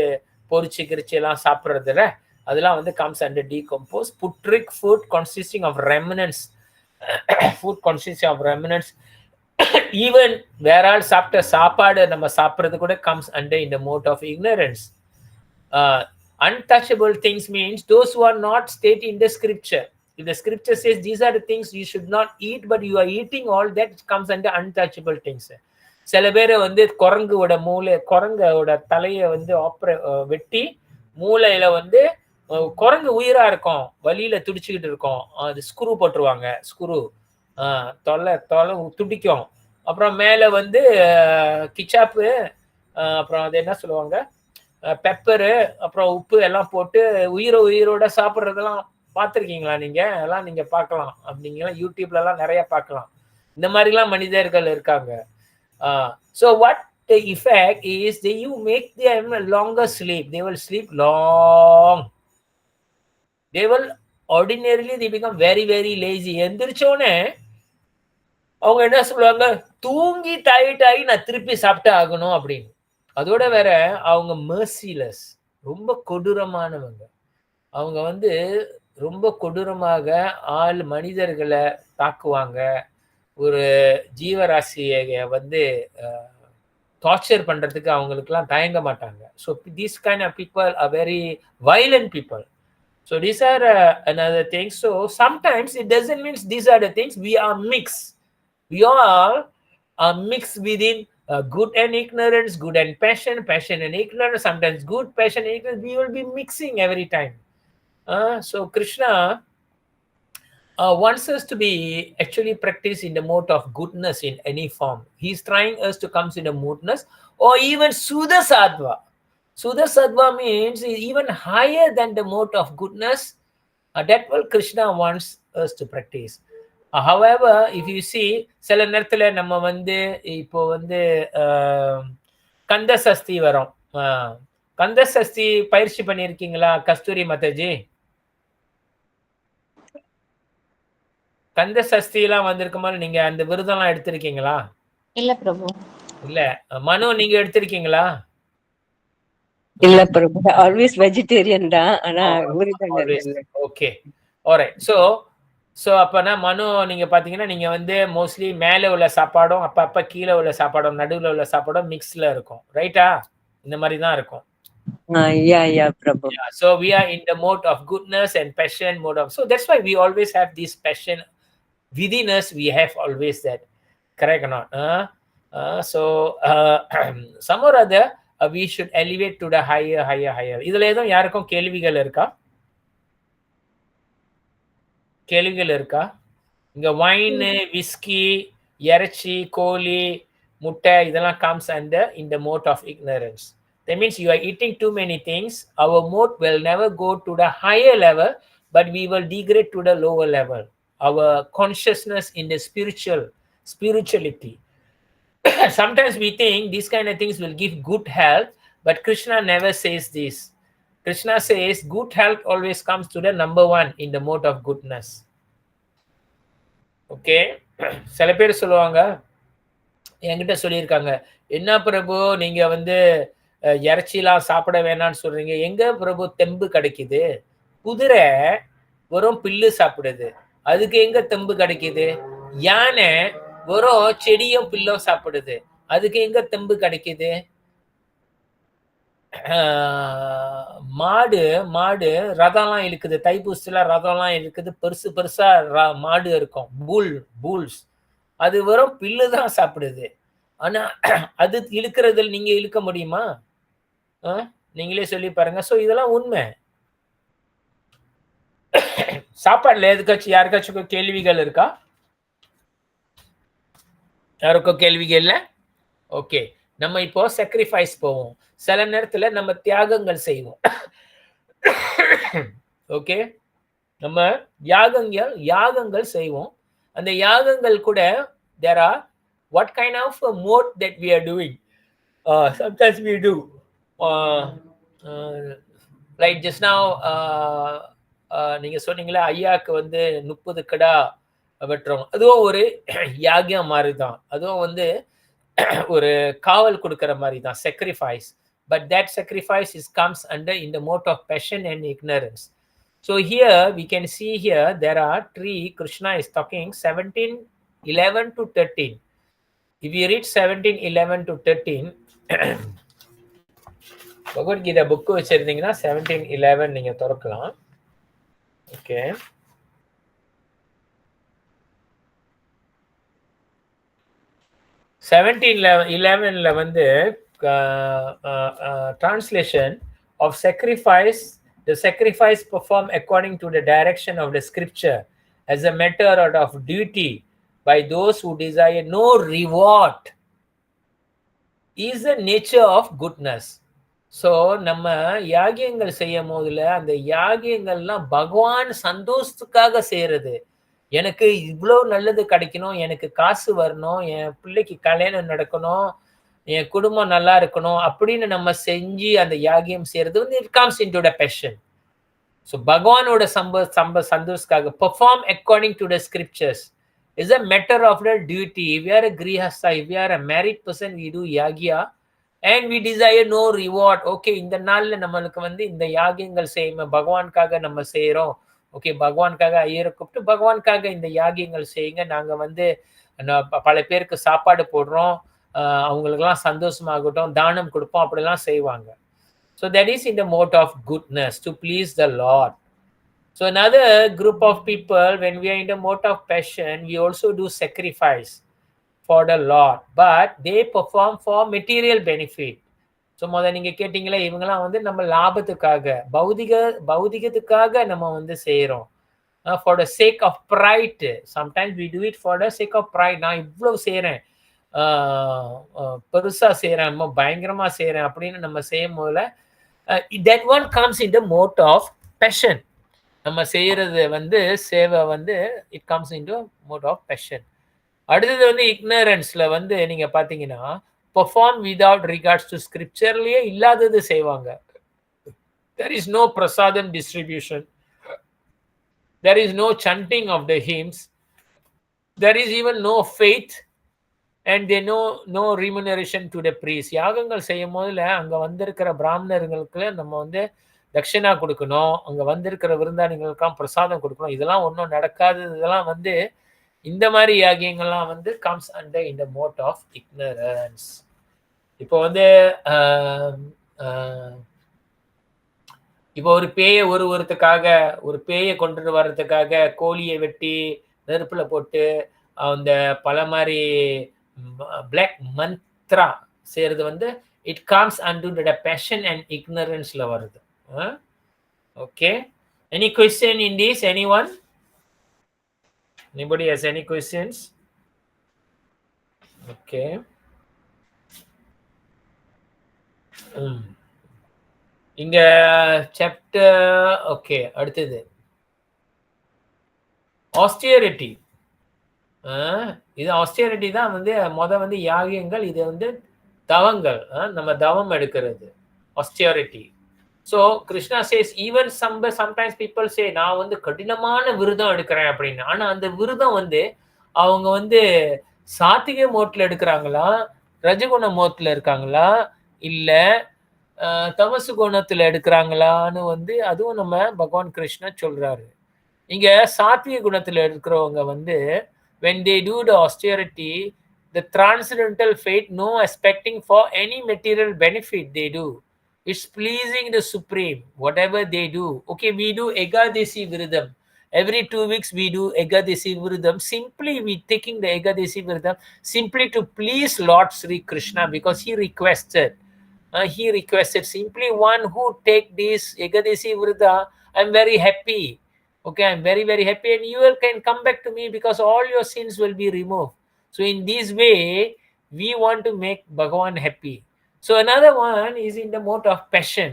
பொரிச்சு கிரிச்சு எல்லாம் சாப்பிட்றதுல அதெல்லாம் வந்து comes under decompose. Putric food consisting of remnants, food consisting of remnants, even வேறால் சாப்பிட்ட சாப்பாடு நம்ம சாப்பிட்றது கூட comes under in the mode of ignorance. Untouchable things means those who are not stated in the scripture. If the scripture says these are the things you should not eat, but you are eating all that, comes under untouchable things. சில பேர் வந்து குரங்கோட குரங்கோட தலையை வந்து வெட்டி மூளையில வந்து குரங்கு உயிரா இருக்கும், வலியில துடிச்சுக்கிட்டு இருக்கும், அது ஸ்க்ரூ போட்டுருவாங்க, ஸ்க்ரூ தொலை துடிக்கும். அப்புறம் மேல வந்து கிச்சாப்பு, அப்புறம் அது என்ன சொல்லுவாங்க பெப்பரு, அப்புறம் உப்பு எல்லாம் போட்டு உயிரோட சாப்பிட்றதெல்லாம் பார்த்துருக்கீங்களா நீங்க? அதெல்லாம் நீங்க பார்க்கலாம், அப்படிங்களா யூடியூப்ல எல்லாம் நிறைய பார்க்கலாம். இந்த மாதிரிலாம் மனிதர்கள் இருக்காங்க. So what the effect is, you make them longer sleep. They will sleep long. They will ordinarily they become very very lazy. எந்திரிச்சோடனே அவங்க என்ன சொல்லுவாங்க, தூங்கி டயர்டாகி நான் திருப்பி சாப்பிட்டு ஆகணும் அப்படின்னு. அதோட வேற அவங்க merciless, ரொம்ப கொடூரமானவங்க. அவங்க வந்து ரொம்ப கொடூரமாக மனிதர்களை தாக்குவாங்க, ஒரு ஜீவராசியை வந்து டார்ச்சர் பண்றதுக்கு அவங்களுக்குலாம் தயங்க மாட்டாங்க. So these kind of people are very violent people. So these are another thing. So sometimes it doesn't mean these are the things. We are mixed. We all are mixed within good and ignorance, good and passion and ignorance. Sometimes good, passion and ignorance. We will be mixing every time. So Krishna wants us to be actually practice in the mode of goodness in any form. He's trying us to come to the moodness or even Sudha Sattva. Sudha Sattva means even higher than the mode of goodness. That what Krishna wants us to practice. However, if you see, சில நேரத்துல நம்ம வந்து இப்போ வந்து கந்த சஷ்டி வரும். கந்த சஷ்டி பயிற்சி பண்ணியிருக்கீங்களா கஸ்தூரி மாதாஜி? கந்த சஷ்டி எல்லாம் வந்திருக்கும்போது நீங்க அந்த விரதம்லாம் எடுத்திருக்கீங்களா? இல்ல பிரபு. இல்ல மனு, நீங்க எடுத்திருக்கீங்களா? இல்ல பிரபு, ஆல்வேஸ் வெஜிடேரியன் தான். ஆனா ஓகே, ஆல்ரைட். சோ அப்பனா மனு நீங்க பாத்தீங்கன்னா நீங்க வந்து மோஸ்ட்லி மேல உள்ள சாப்பாடும் அப்ப கீழே உள்ள சாப்பாடும் நடுவுல உள்ள சாப்பாடும் மிக்ஸ்ல இருக்கும், ரைட்டா? இந்த மாதிரி தான் இருக்கும். Yeah, Prabhu. Yeah, so we are in the mode of goodness and passion mode of. So that's why we always have this passion within us. We have always that, correct or not? So some or other we should elevate to the higher. இதுல ஏதோ யாருக்கும் கேள்விகள் இருக்கா? இங்க wine, whisky, இறைச்சி, கோழி, முட்டை இதெல்லாம் comes under in the mode of ignorance. That means you are eating too many things. Our mode will never go to the higher level, but we will degrade to the lower level. Our consciousness in the spirituality. Sometimes we think these kind of things will give good health, but Krishna never says this. Krishna says good health always comes to the number one in the mode of goodness. Okay? சில பேர் சொல்லுவாங்க, என்கிட்ட சொல்லியிருக்காங்க, என்ன பிரபு நீங்க வந்து இறைச்சிலாம் சாப்பிட வேணாம்னு சொல்றீங்க. எங்க பிரபு தெம்பு கிடைக்குது? குதிரை வெறும் பில்லு சாப்பிடுது, அதுக்கு எங்க தெம்பு கிடைக்குது? யானை வெறும் செடியும் பில்லும் சாப்பிடுது, அதுக்கு எங்க தெம்பு கிடைக்குது? மாடு மாடு ரதம்லாம் இழுக்குது, தைப்பூசத்துல ரதம்லாம் இழுக்குது, பெருசு பெருசா மாடு இருக்கும், பூல்ஸ், அது வெறும் பில்லு தான் சாப்பிடுது. ஆனா அது இழுக்கிறதுல நீங்க இழுக்க முடியுமா? நீங்களே சொல்லி பாருங்க. ஸோ இதெல்லாம் உண்மை. சாப்பாடுல எதுக்காச்சும் யாருக்காச்சும் கேள்விகள் இருக்கா? யாருக்கும் கேள்விகள் இல்லை? ஓகே, நம்ம இப்போ சாக்ரிஃபைஸ் போவோம். சில நேரத்துல நம்ம தியாகங்கள் செய்வோம். ஓகே, நம்ம யாகங்கள் செய்வோம். அந்த யாகங்கள் கூட there are what kind of a mode that we are doing. Sometimes we do like just now நீங்க சொன்னீங்களா ஐயாக்கு வந்து 30 கடா வெட்டுறோம், அதுவும் ஒரு யாகியம் மாதிரி தான், அதுவும் வந்து ஒரு காவல் கொடுக்கிற மாதிரி தான், sacrifice. But that sacrifice comes under in the mode of passion and ignorance. So here we can see here there are three. Krishna is talking 17:11 to 13. If you read 17:11 to 13, Bhagavad Gita book வச்சிருந்தீங்கன்னா 17:11 நீங்க திறக்கலாம். Okay, $17:11 வந்து translation of sacrifice, the sacrifice performed according to the direction of the scripture as a matter of duty by those who desire no reward is the nature of goodness. So நம்ம யாகியங்கள் செய்யும் போதுல அந்த யாகியங்கள்லாம் பகவான் சந்தோஷத்துக்காக செய்யறது. எனக்கு இவ்வளோ நல்லது கிடைக்கணும், எனக்கு காசு வரணும், என் பிள்ளைக்கு கல்யாணம் நடக்கணும், என் குடும்பம் நல்லா இருக்கணும் அப்படின்னு நம்ம செஞ்சு அந்த யாகியம் செய்யறது வந்து it comes into the passion. So பகவானோட சந்தோஷத்துக்காக perform according to the scriptures is a matter of the duty. If we are a grihastha, if we are a married person, we do yagya and we desire no reward. Okay, இந்த நாள்ல நம்மளுக்கு வந்து இந்த யாகியங்கள் செய்யணும், பகவானுக்காக நம்ம செய்யறோம். Okay, பகவானுக்காக ஐயரை கூப்பிட்டு பகவானுக்காக இந்த யாகியங்கள் செய்யுங்க, நாங்க வந்து பல பேருக்கு சாப்பாடு போடுறோம், அவங்களுக்கெல்லாம் சந்தோஷமாகட்டும், தானம் கொடுப்போம், அப்படிலாம் செய்வாங்க. So that is in the mode of goodness to please the Lord. So another group of people, when we are in the mode of passion, we also do sacrifice for the Lord, but they perform for material benefit. So நீங்க கேட்டீங்களே, இவங்கெல்லாம் வந்து நம்ம லாபத்துக்காக பௌதிகத்துக்காக நம்ம வந்து செய்யறோம். For the sake of pride, sometimes we do it for the sake of pride. நான் இவ்வளவு செய்யறேன், பெருசா செய்யறேன், ரொம்ப பயங்கரமா செய்யறேன் அப்படின்னு நம்ம செய்யும் போதுல that one comes in the mode of passion. நம்ம செய்யறது வந்து சேவை வந்து it comes into mode of passion. அடுத்தது வந்து ignoranceல வந்து நீங்க பாத்தீங்கன்னா perform without regards to scriptureலயே இல்லாதது செய்வாங்க. There is no prasadam distribution, there is no chanting of the hymns, there is even no faith, and they no remuneration to the priest. யாகங்கள் செய்யும் போதுல அங்க வந்திருக்கிற பிராமணர்களுக்கு நம்ம வந்து தட்சிணா கொடுக்கணும், அங்க வந்திருக்கிற விருந்தாளிகளுக்கெல்லாம் பிரசாதம் கொடுக்கணும், இதெல்லாம் ஒன்றும் நடக்காது. இதெல்லாம் வந்து இந்த மாதிரி யாகியங்கள்லாம் வந்து comes under in the mode of ignorance. இப்போ வந்து இப்போ ஒரு பேயை ஒரு பேயை கொண்டு வர்றதுக்காக கோழியை வெட்டி நெருப்புல போட்டு அந்த பல மாதிரி பிளாக் மந்த்ரா செய்யறது வந்து it comes under the passion and இக்னரன்ஸ்ல வருது. Okay, any question in this? Anyone? Anybody has any questions? Okay. இங்க சாப்டர் ஓகே, அடுத்தது ஆஸ்டியரிட்டி. இது ஆஸ்டியரிட்டி தான் வந்து வந்து யாகியங்கள், இது வந்து தவங்கள், நம்ம தவம் எடுக்கிறது austerity. So Krishna says even sometimes people say நான் வந்து கடினமான விரதம் எடுக்கிறேன் அப்படின்னு. ஆனா அந்த விரதம் வந்து அவங்க வந்து சாத்விக மோட்ல எடுக்கிறாங்களா, ரஜகுண மோட்ல இருக்காங்களா, இல்ல தமசு குணத்துல எடுக்கிறாங்களான்னு வந்து அதுவும் நம்ம பகவான் கிருஷ்ணா சொல்றாரு. இங்க சாத்விக குணத்துல இருக்கிறவங்க வந்து when they do the austerity, the transcendental faith, no expecting for any material benefit they do. It's pleasing the Supreme, whatever they do. Okay, we do Ekadasi Viridam. Every 2 weeks we do Ekadasi Viridam. Simply we taking the Ekadasi Viridam simply to please Lord Sri Krishna because he requested. He requested simply one who take this Ekadasi Virida. I'm very happy. Okay, I'm very, very happy and you can come back to me because all your sins will be removed. So in this way, we want to make Bhagavan happy. So another one is in the mode of passion.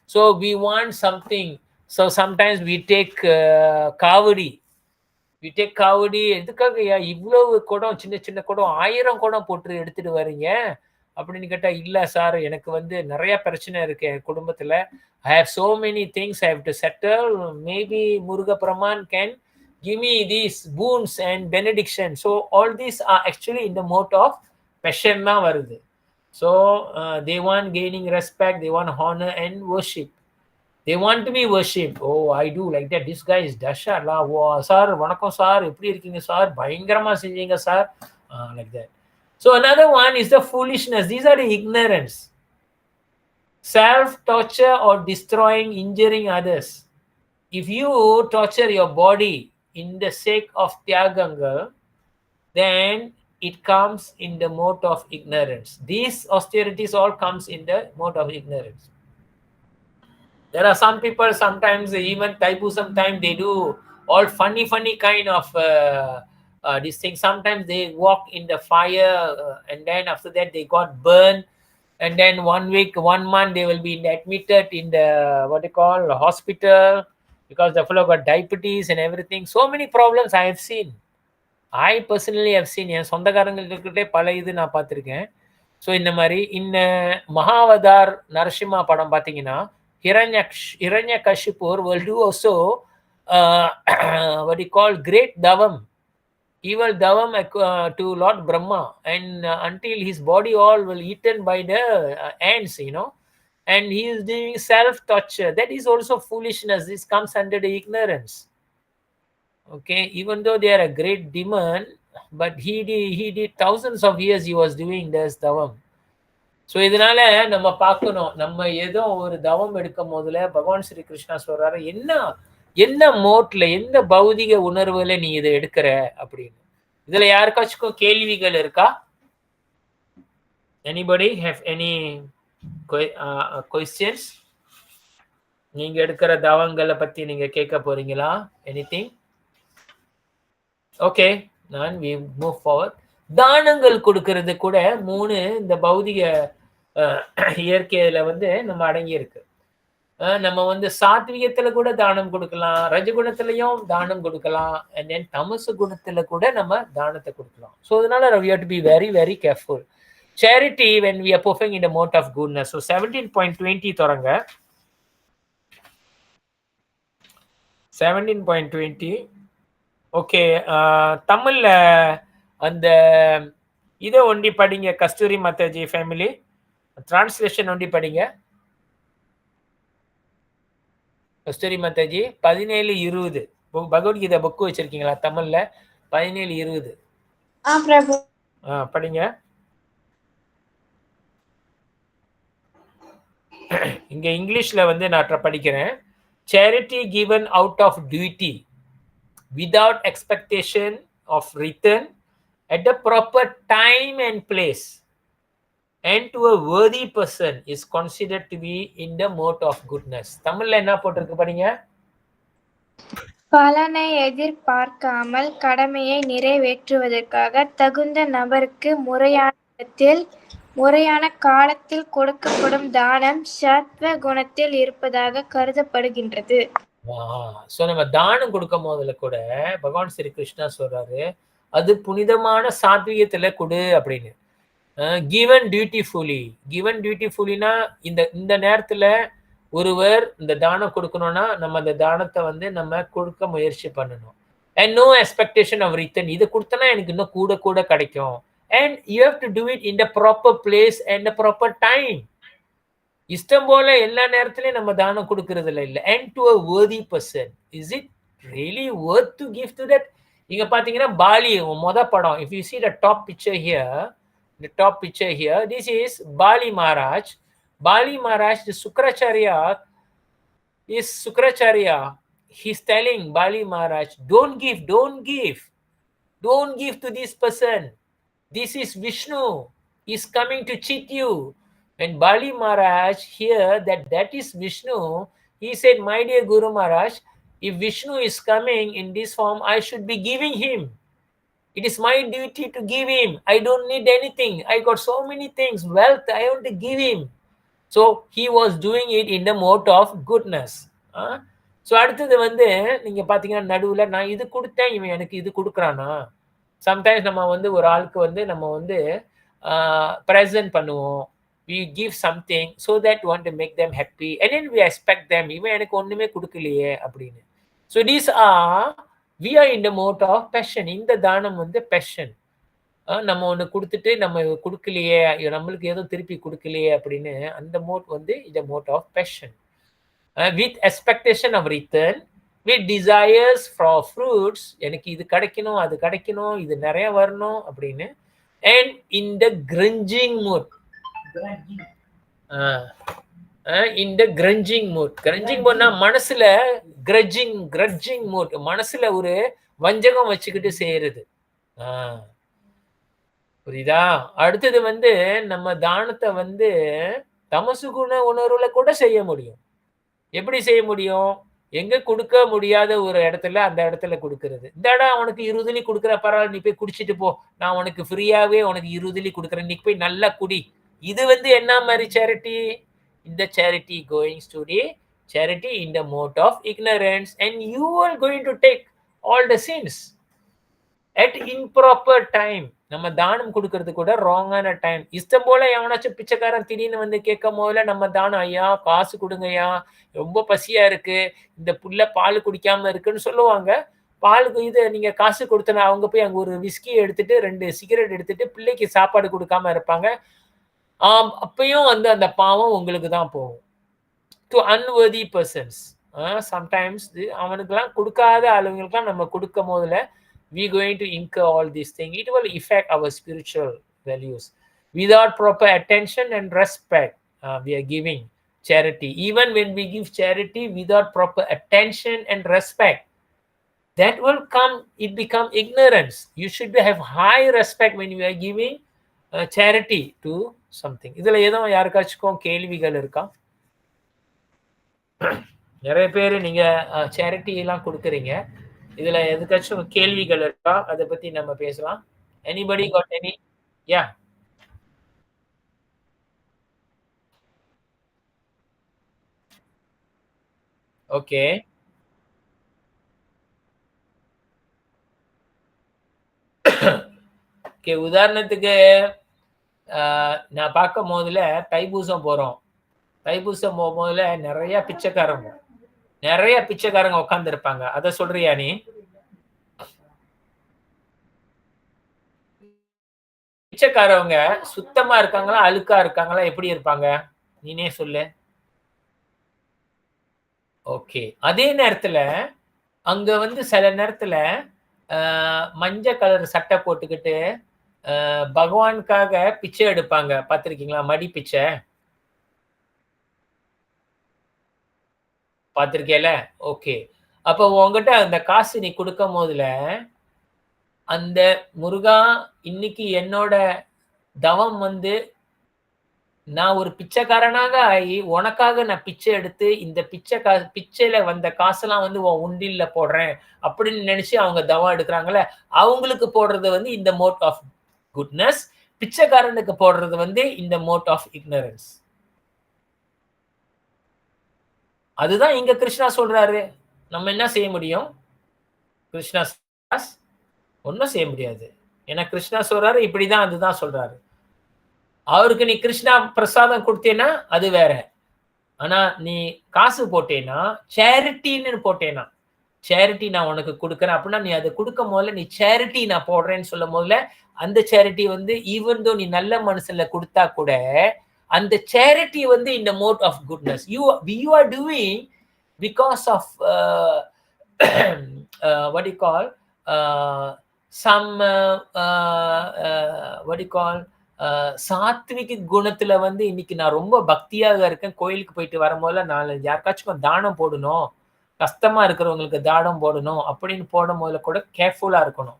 So we want something. So sometimes we take kavadi. We take kavadi. எதுக்காகயா இவ்வளவு குடம் சின்ன சின்ன குடம் 1000 குடம் போட்டு எடுத்துட்டு வரீங்க அப்படின்னு கேட்டா இல்ல சார் எனக்கு வந்து நிறைய பிரச்சனை இருக்கு என் குடும்பத்துல. I have so many things I have to settle. Maybe Muruga Praman can give me these boons and benediction. So all these are actually in the mode of passion na varudhu. So they want gaining respect, they want honor and worship. They want to be worshipped. Oh, I do like that. This guy is Dasha la. Wow, sir, vanakkam sir, eppadi irkeenga sir? Bayangarama senjeenga sir. Like that. So another one is the foolishness. These are the ignorance. Self-torture or destroying, injuring others. If you torture your body in the sake of Tyaganga, then it comes in the mode of ignorance. These austerities all comes in the mode of ignorance. There are some people sometimes, even Taipusam time, they do all funny kind of these things. Sometimes they walk in the fire and then after that they got burned. And then 1 week, 1 month, they will be admitted in the, what they call, hospital because the fellow got diabetes and everything. So many problems I have seen. I personally have seen. என் சொந்தக்காரங்கள்கிட்ட பல இது நான் பார்த்துருக்கேன். So இந்த மாதிரி இந்த மகாவதார் நரசிம்மா படம் பார்த்தீங்கன்னா Hiranyakashipu will do also what you call great davam, evil davam to Lord Brahma, and until his body all will eaten by the ants, you know, and he is doing self-torture. That is also foolishness. This comes under the ignorance. Okay, even though they are a great demon, but he did thousands of years he was doing this davam. So இதனால நம்ம பார்க்கணும், நம்ம ஏதோ ஒரு தவம் எடுக்கும் போதுல பகவான் ஸ்ரீ கிருஷ்ணா சொல்றாரு என்ன மோட்ல எந்த பௌதிக உணர்வுல நீ இதை எடுக்கிற அப்படின்னு. இதுல யாருக்காச்சும் கேள்விகள் இருக்கா? Anybody have any questions? நீங்க எடுக்கிற தவங்களை பத்தி நீங்க கேட்க போறீங்களா? Anything? Okay, நான் we move forward. தானங்கள் கொடுக்கிறது கூட 3 இந்த பௌதிக இயற்கையில வந்து நம்ம அடங்கி இருக்கு. நம்ம வந்து சாத்விகத்துல கூட தானம் கொடுக்கலாம், ரஜகுணத்திலையும் தானம் கொடுக்கலாம், and then தமசு குணத்துல கூட நம்ம தானத்தை கொடுக்கலாம். ஸோ அதனால we have to be very, very careful. Charity when we are performing in the mode of goodness. So 17.20 தொடங்க. 17.20. ஓகே, தமிழ்ல அந்த இதை ஒண்டி படிங்க கஸ்தூரி மாதாஜி ஃபேமிலி, டிரான்ஸ்லேஷன் ஒண்டி படிங்க கஸ்தூரி மாதாஜி. 17:20 பகவத்கீதை புக்கு வச்சிருக்கீங்களா தமிழ்ல? 17:20 படிங்க. இங்க இங்கிலீஷ்ல வந்து நான் படிக்கிறேன். Charity given out of duty without expectation of return at the proper time and place and to a worthy person is considered to be in the mode of goodness. தமிழ்ல என்ன போட்டிருக்கு படிங்க. பலனை எதிர்பார்க்காமல் கடமையை நிறைவேற்றுவதற்காக தகுந்த நபருக்கு முறையான இடத்தில் முறையான காலத்தில் கொடுக்கப்படும் தானம் சத்வ குணத்தில் இருப்பதாக கருதப்படுகின்றது. சோ நம்ம தானம் கொடுக்கும் போதுல கூட பகவான் ஸ்ரீ கிருஷ்ணா சொல்றாரு அது புனிதமான சாத்விகத்துல கொடு அப்படின்னு. கிவன் டியூட்டிஃபுல்லி. கிவன் டியூட்டிஃபுல்லினா இந்த நேரத்துல ஒருவர் இந்த தானம் கொடுக்கணும்னா நம்ம அந்த தானத்தை வந்து நம்ம கொடுக்க முயற்சி பண்ணணும். And no expectation of return. இதை கொடுத்தனா எனக்கு இன்னும் கூட கிடைக்கும். And you have to do it in the proper place and the proper time. இஷ்டம் போல எல்லா நேரத்திலயும் நம்ம தானம் கொடுக்கறதுல இல்ல. And to a worthy person, is it really worth to give to that? இங்க பாத்தீங்கன்னா பாலி மொத படம், if you see the top picture here, this is Bali Maharaj. Bali Maharaj, the Sukracharya, he's telling Bali Maharaj, don't give to this person. This is Vishnu. He's coming to cheat you. When Bali Maharaj heard that is Vishnu, he said, my dear Guru Maharaj, if Vishnu is coming in this form, I should be giving him. It is my duty to give him. I don't need anything. I got so many things, wealth, I want to give him. So he was doing it in the mode of goodness. So அடுத்தது வந்து நீங்க பாத்தீங்கன்னா நடுவுல நான் இது கொடுத்தேன், இவன் எனக்கு இது கொடுக்குறானா. சம்டைம்ஸ் நம்ம வந்து ஒரு ஆளுக்கு வந்து நம்ம வந்து ப்ரெசென்ட் பண்ணுவோம். we give something so that we want to make them happy, and then we expect them, இவன் எனக்கு ஒண்ணுமே கொடுக்கலையே அப்படின்னு. So these are, we are in the mode of passion. இந்த தானம் வந்து passion. நம்ம ஒண்ணு கொடுத்துட்டு நம்ம கொடுக்கலையே, நம்மளுக்கு ஏதோ திருப்பி கொடுக்கலையே அப்படின்னு அந்த மோட் வந்து இந்த mode of passion. With expectation of return, with desires for fruits, எனக்கு இது கிடைக்கணும், அது கிடைக்கணும், இது நிறைய வரணும் அப்படின்னு. And in the grudging mood, in the grudging mood மனசுல grudging mood, மனசுல ஒரு வஞ்சகம் வச்சுக்கிட்டு செய்யறது. புரியுதா? அடுத்தது வந்து நம்ம தானத்தை வந்து தமசு குண உணர்வுல கூட செய்ய முடியும். எப்படி செய்ய முடியும்? எங்க கொடுக்க முடியாத ஒரு இடத்துல அந்த இடத்துல கொடுக்கறது. இந்த இடம் அவனுக்கு 20 கொடுக்குற, பரவாயில்ல நீ போய் குடிச்சிட்டு போ, நான் உனக்கு ஃப்ரீயாவே உனக்கு 20 கொடுக்குறேன், நீ போய் நல்லா குடி. இது வந்து என்ன மாதிரி சேரிட்டி? இந்த charity going to the charity in the mode of ignorance, and you are going to take all the sins at improper time. நம்ம தானம் கொடுக்கறது கூட ராங்கான டைம். இஷ்டம் போல எவனாச்சும் பிச்சைக்காரன் திடீர்னு வந்து கேட்கும் போதுல நம்ம தானம், ஐயா காசு கொடுங்கய்யா, ரொம்ப பசியா இருக்கு, இந்த புள்ள பால் குடிக்காம இருக்குன்னு சொல்லுவாங்க. பாலுக்கு இது நீங்க காசு கொடுத்தனா அவங்க போய் அங்க ஒரு விஸ்கி எடுத்துட்டு 2 சிகரெட் எடுத்துட்டு பிள்ளைக்கு சாப்பாடு கொடுக்காம இருப்பாங்க. அப்பயும் வந்து அந்த பாவம் உங்களுக்கு தான் போகும். To unworthy persons. சம்டைம்ஸ் அவனுக்கெல்லாம் கொடுக்காத ஆளுங்களுக்கெல்லாம் நம்ம கொடுக்கும் போதுல we going to incur all these things. It will affect our spiritual values. Without proper attention and respect, we are giving charity. Even when we give charity without proper attention and respect, that will come, it become ignorance. You should have high respect when you are giving charity to something. இதுல ஏதோ யாருக்காச்சும் கேள்விகள் இருக்கா? நிறைய பேர் நீங்க charity எல்லாம் கொடுக்குறீங்க, இதுல எதுக்காச்சும் கேள்விகள் இருக்கா? அதை பத்தி நம்ம பேசலாம். Anybody got any? Yeah. Okay. Okay, உதாரணத்துக்கு நான் பார்க்கும் போதுல தைப்பூசம் போறோம். தைப்பூசம் போகும்போதுல நிறைய பிச்சைக்காரங்க உட்கார்ந்து இருப்பாங்க. அத சொல்றியா நீ? பிச்சைக்காரவங்க சுத்தமா இருக்காங்களா, அழுக்கா இருக்காங்களா, எப்படி இருப்பாங்க? நீனே சொல்லு. ஓகே, அதே நேரத்துல அங்க வந்து சில நேரத்துல மஞ்சள் கலர் சட்டை போட்டுக்கிட்டு பகவானுக்காக பிச்சை எடுப்பாங்க. பார்த்திருக்கீங்களா? மடி பிச்சை பார்த்திருக்கேல? ஓகே, அப்போ உங்ககிட்ட அந்த காசு நீ கொடுக்கும் போதுல அந்த முருகா, இன்னைக்கு என்னோட தவம் வந்து நான் ஒரு பிச்சைக்காரனாக ஆகி உனக்காக நான் பிச்சை எடுத்து இந்த பிச்சையில வந்த காசெல்லாம் வந்து உன் உண்டில்ல போடுறேன் அப்படின்னு நினைச்சு அவங்க தவம் எடுக்கிறாங்கல்ல, அவங்களுக்கு போடுறது வந்து இந்த மோட் ஆஃப் குட்னஸ், பிச்சைக்காரனுக்கு போடுறது வந்து இந்த மோட் ஆஃப் இக்னரன்ஸ். அதுதான் இங்க கிருஷ்ணா சொல்றாரு. நம்ம என்ன செய்ய முடியும்? கிருஷ்ணா ஒன்னும் செய்ய முடியாது. ஏன்னா கிருஷ்ணா சொல்றாரு இப்படிதான், அதுதான் சொல்றாரு. அவருக்கு நீ கிருஷ்ணா பிரசாதம் கொடுத்தேன்னா அது வேற. ஆனா நீ காசு போட்டேன்னா, சேரிட்டின்னு போட்டேன்னா, சேரிட்டி நான் உனக்கு கொடுக்குறேன் அப்படின்னா நீ அதை கொடுக்கும் போதுல நீ சேரிட்டி நான் போடுறேன்னு சொல்லும் போதுல அந்த சேரிட்டி வந்து ஈவன் தோ நீ நல்ல மனசுல கொடுத்தா கூட அந்த charity வந்து in the mode of goodness. You are doing because of what do you call some what do you call சாத்விக குணத்துல வந்து இன்னைக்கு நான் ரொம்ப பக்தியாக இருக்கேன், கோயிலுக்கு போயிட்டு வரும்போது நான் யாருக்காச்சும் தானம் போடணும், கஷ்டமா இருக்கிறவங்களுக்கு தானம் போடணும் அப்படின்னு போடும் போதுல கூட கேர்ஃபுல்லா இருக்கணும்.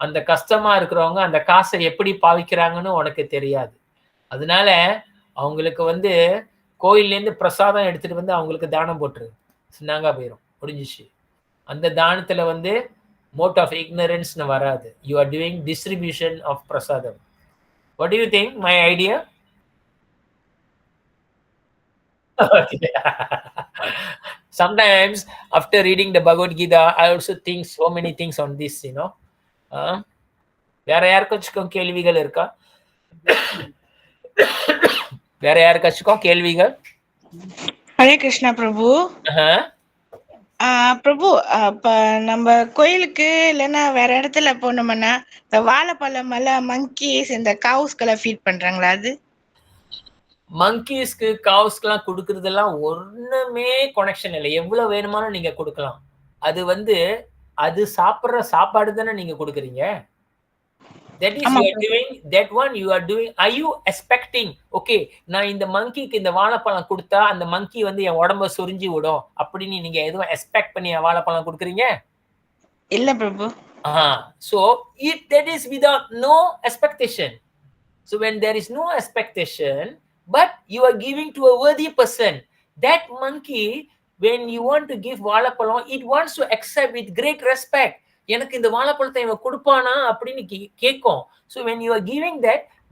அந்த கஷ்டமா இருக்கிறவங்க அந்த காசை எப்படி பாவிக்கிறாங்கன்னு உனக்கு தெரியாது. அதனால அவங்களுக்கு வந்து கோயில்லேருந்து பிரசாதம் எடுத்துட்டு வந்து அவங்களுக்கு தானம் போட்டுரு, சின்னாங்கா போயிடும், முடிஞ்சிச்சு. அந்த தானத்துல வந்து மோட் ஆஃப் இக்னரன்ஸ்னு வராது. You are doing distribution of prasadam. What do you think? My idea? Okay. Sometimes after reading the Bhagavad Gita, I also think so many things on this, you know. வேற யாருக்காச்சும் கேள்விகள் இருக்கா? வேற யாருக்காச்சும் கேள்விகள்? ஹரே கிருஷ்ணா பிரபு. பிரபு, இப்ப நம்ம கோயிலுக்கு இல்லைன்னா வேற இடத்துல போனோம்னா இந்த வாழைப்பழம் எல்லாம் மங்கீஸ் இந்த கவுஸ்களை ஃபீட் பண்றாங்களா? அது மங்கீஸ்க்கு கவுஸ்க்கெல்லாம் கொடுக்கறதெல்லாம் ஒண்ணுமே கனெக்ஷன் இல்லை. எவ்வளவு வேணுமானும் நீங்க கொடுக்கலாம். அது வந்து அது சாப்பிடுற சாப்பாடு தானே நீங்க கொடுக்குறீங்க. That is you are doing, that one you are doing. Are you expecting, okay, நான் இந்த மங்கிக்கு இந்த வாழைப்பழம் கொடுத்தா அந்த மங்கி வந்து என் உடம்ப சுரிஞ்சி விடும் அப்படின்னு நீங்க எதுவும் எக்ஸ்பெக்ட் பண்ணி வாழைப்பழம் கொடுக்குறீங்க? இல்ல பிரபு. So that is without no expectation. So when there is no expectation, but you are giving to a worthy person, that monkey, when you want to give வாழைப்பழம், it wants to accept with great respect. எனக்கு இந்த வாழைப்பழத்தை இவன் கொடுப்பானா அப்படின்னு கேட்கும். So when you are giving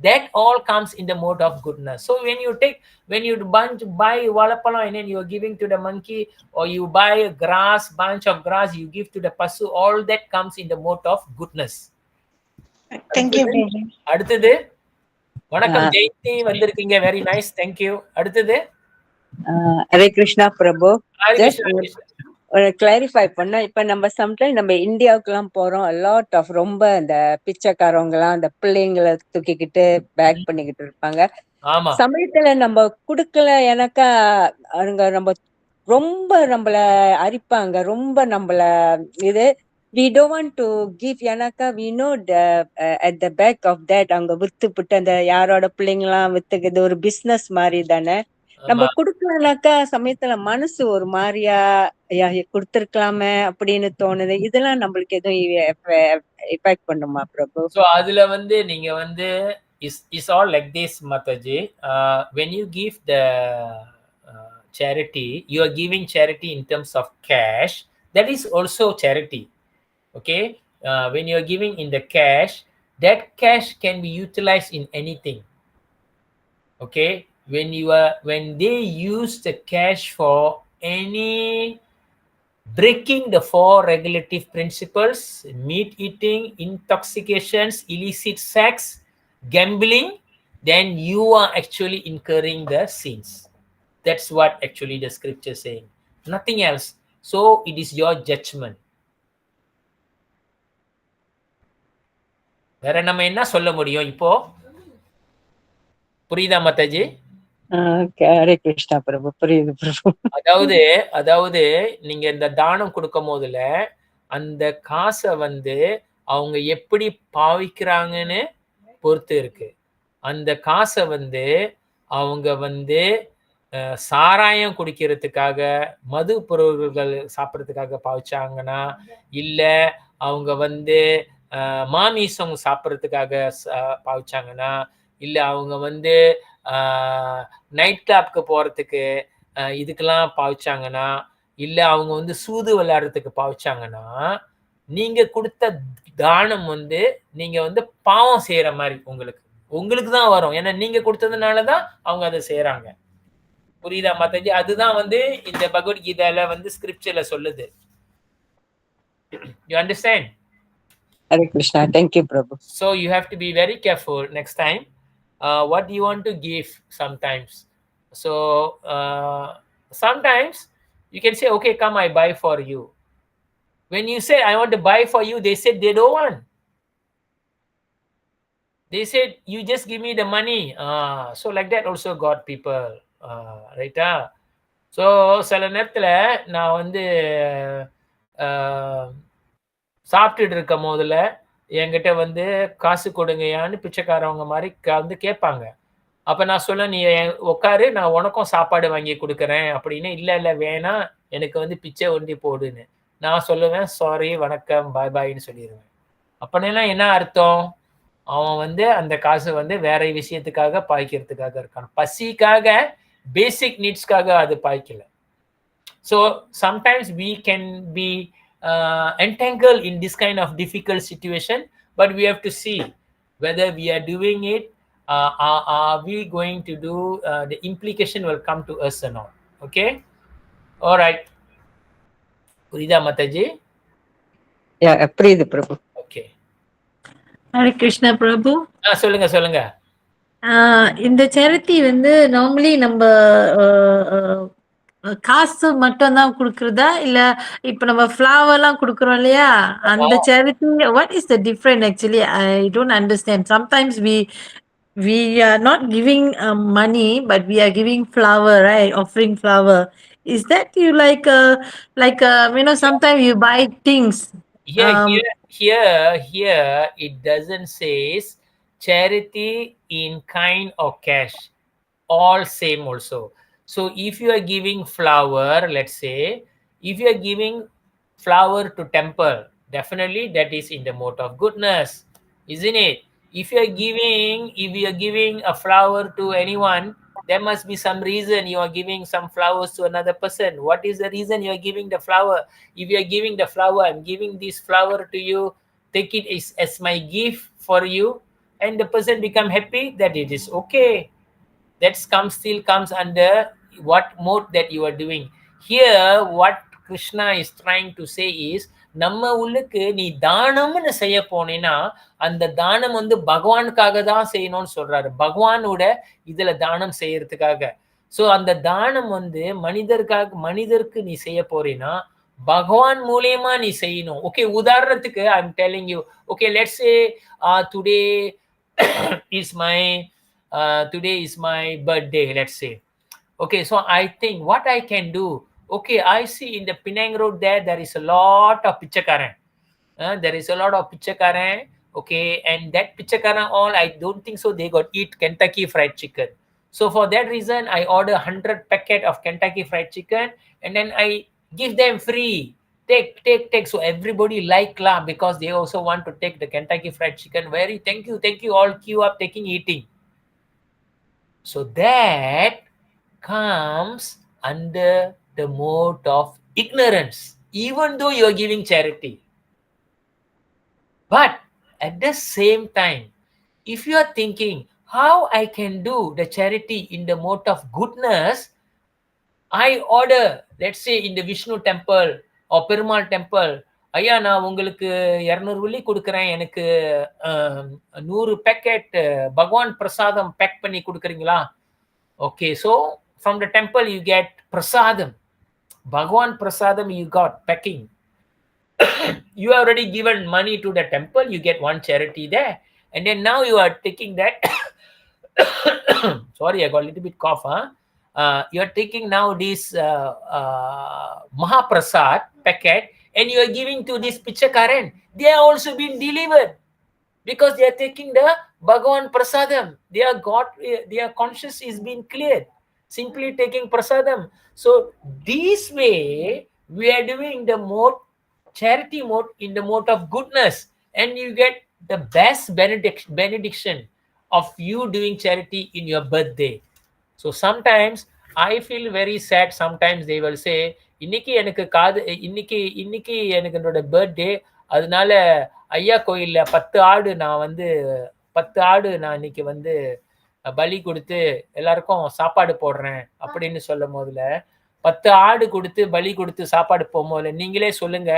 that all comes in the mode of goodness. So when you buy வாழைப்பழம் and then you are giving to the monkey, or you buy a bunch of grass, you give to the pasu, all that comes in the mode of goodness. Thank you. அடுத்தது வணக்கம் ஜெயந்தி வந்திருக்கீங்க, very nice, thank you. அடுத்தது ஹரே கிருஷ்ணா பிரபு. ஒரு clarify பண்ண, இப்ப நம்ம sometime நம்ம இந்தியாவுக்கு எல்லாம் போறோம், லாட் ஆஃப் ரொம்ப இந்த பிச்சைக்காரவங்க எல்லாம் அந்த பிள்ளைங்களை தூக்கிக்கிட்டு பேக் பண்ணிக்கிட்டு இருப்பாங்க. சமயத்துல நம்ம குடுக்கல, எனக்கா அங்க நம்ம ரொம்ப நம்மள அரிப்பாங்க, ரொம்ப நம்மள இது we don't want to give. எனக்கா we know at the back of that அங்க வித்துப்பிட்டு அந்த யாரோட பிள்ளைங்களாம் வித்துக்குது, ஒரு பிசினஸ் மாதிரி தானே. நம்ம குடுக்கலனாக்கா சமயத்துல மனசு ஒரு மாதிரியா கொடுத்திருக்கலாமே அப்படின்னு தோணுது. இதெல்லாம் நம்மளுக்கு எதுவும் எஃபெக்ட் பண்ணுமா பிரபு? சோ அதுல வந்து நீங்க வந்து is all like this, Mataji. When you give the charity, you are giving charity in terms of cash. That is also charity. Okay, when you are giving in the cash, that cash can be utilized in anything. Okay, when they use the cash for any breaking the 4 regulative principles, meat eating, intoxications, illicit sex, gambling, then you are actually incurring the sins. That's what actually the scripture is saying, nothing else. So it is your judgment. வேற நம்ம என்ன சொல்ல முடியும் இப்போ? புரியுதா மாதாஜி? ஹரே கிருஷ்ணா பிரபு, புரியுது பிரபு. அதாவது நீங்க இந்த தானம் கொடுக்கும் போதுல அந்த காசை வந்து அவங்க எப்படி பாவிக்கிறாங்கன்னு பொறுத்து இருக்கு. அந்த காசை வந்து அவங்க வந்து சாராயம் குடிக்கிறதுக்காக, மது பொருள்கள் சாப்பிட்றதுக்காக பாவிச்சாங்கன்னா, இல்ல அவங்க வந்து மாமிசம் சாப்பிட்றதுக்காக பாவிச்சாங்கன்னா, இல்ல அவங்க வந்து நைட் கிளப்க்கு போறதுக்கு இதுக்கெல்லாம் பாவிச்சாங்கன்னா, இல்ல அவங்க வந்து சூது விளையாடுறதுக்கு பாவிச்சாங்கன்னா, நீங்க கொடுத்த தானம் வந்து நீங்க வந்து பாவம் செய்யற மாதிரி உங்களுக்கு தான் வரும். ஏன்னா நீங்க கொடுத்ததுனாலதான் அவங்க அதை செய்யறாங்க. புரியுதா மாதாஜி? அதுதான் வந்து இந்த பகவத்கீதையில வந்து ஸ்கிரிப்சர்ல சொல்லுது. You understand? Hare Krishna, thank you Prabhu. So you have to be very careful next time. What do you want to give sometimes? So sometimes you can say, okay, come, I buy for you. When you say I want to buy for you, they said they don't want. They said, you just give me the money. So like that also got people. ரைட்டா? So சில நேரத்தில் நான் வந்து சாப்பிட்டுட்டு இருக்கும் போதில் என்கிட்ட வந்து காசு கொடுங்கயான்னு பிச்சைக்காரவங்க மாதிரி வந்து கேட்பாங்க. அப்போ நான் சொல்ல, நீ உட்காரு, நான் உனக்கும் சாப்பாடு வாங்கி கொடுக்குறேன் அப்படின்னு. இல்லை இல்லை வேணாம், எனக்கு வந்து பிச்சை ஒண்டி போடுன்னு நான் சொல்லுவேன். சாரி, வணக்கம், பாய் பாய்ன்னு சொல்லிடுவேன். அப்படின்னா என்ன அர்த்தம்? அவன் வந்து அந்த காசு வந்து வேற விஷயத்துக்காக பாய்க்கிறதுக்காக இருக்கான். பசிக்காக, பேசிக் நீட்ஸ்க்காக அது பாய்க்கல. So sometimes we can be entangled in this kind of difficult situation, but we have to see whether we are doing it, are we going to do, the implication will come to us or not. Okay, all right. புரியுதா மாதாஜி? புரியுது பிரபு. Okay, Hare Krishna பிரபு. சொல்லுங்க சொல்லுங்க. இந்த charity வந்து normally நம்ம காசு மட்டும் தான் குடுக்குறதா, இல்ல இப்ப நம்ம ஃப்ளவர்லாம் குடுக்குறோம் இல்லையா, அந்த charity what is the difference actually? I don't understand. Sometimes we are not giving money, but we are giving flower, right? Offering flower. Is that you like sometimes you buy things? Here it doesn't says charity in kind or cash, all same also. So if you are giving flower, let's say if you are giving flower to temple, definitely that is in the mode of goodness, isn't it? If you are giving a flower to anyone, there must be some reason you are giving some flowers to another person. What is the reason you are giving the flower? If you are giving the flower, I'm giving this flower to you, take it as my gift for you, and the person become happy, that it is okay. That still comes under what mode that you are doing. Here what Krishna is trying to say is, நம்ம உள்ளுக்கு நீ தானம்னு செய்ய போனேன்னா அந்த தானம் வந்து பகவானுக்காக தான் செய்யணும்னு சொல்றாரு. பகவானோட இதுல தானம் செய்யறதுக்காக. ஸோ அந்த தானம் வந்து மனிதருக்கு நீ செய்ய போறேன்னா பகவான் மூலியமா நீ செய்யணும். ஓகே, உதாரணத்துக்கு I am telling you, okay let's say today is my today is my birthday, let's say. Okay, so I think what I can do, okay, I see in the Penang Road there is a lot of pichakaran. There is a lot of pichakaran, okay, and that pichakaran all, I don't think so they got eat Kentucky Fried Chicken. So for that reason, I order 100 packet of Kentucky Fried Chicken and then I give them free. Take. So everybody like lah, because they also want to take the Kentucky Fried Chicken. Very thank you, all queue up taking, eating. So that comes under the mode of ignorance, even though you are giving charity. But at the same time, if you are thinking how I can do the charity in the mode of goodness, I order, let's say in the Vishnu temple or Perumal temple, ஐயா நான் உங்களுக்கு 200 வெள்ளி கொடுக்குறேன், எனக்கு 100 packet பகவான் பிரசாதம் back பண்ணி கொடுக்குறீங்களா? Okay, so from the temple you get prasadam, bhagwan prasadam you got packing. You already given money to the temple, you get one charity there, and then now you are taking that sorry, I got a little bit cough. You are taking now this Mahaprasad packet and you are giving to this pichakaran. They are also being delivered because they are taking the Bhagavan prasadam. Their conscience is being cleared, simply taking prasadam. So this way we are doing the mode, charity mode, in the mode of goodness, and you get the best benediction of you doing charity in your birthday. So sometimes I feel very sad. Sometimes they will say, இன்னைக்கு எனக்கு என்னோட birthday, அதனால ஐயா கோயில்ல 10 ஆடு நான் இன்னைக்கு வந்து பலி கொடுத்து எல்லாருக்கும் சாப்பாடு போடுறேன் அப்படின்னு சொல்லும் போதுல, 10 ஆடு கொடுத்து பலி கொடுத்து சாப்பாடு போகும்போது நீங்களே சொல்லுங்க,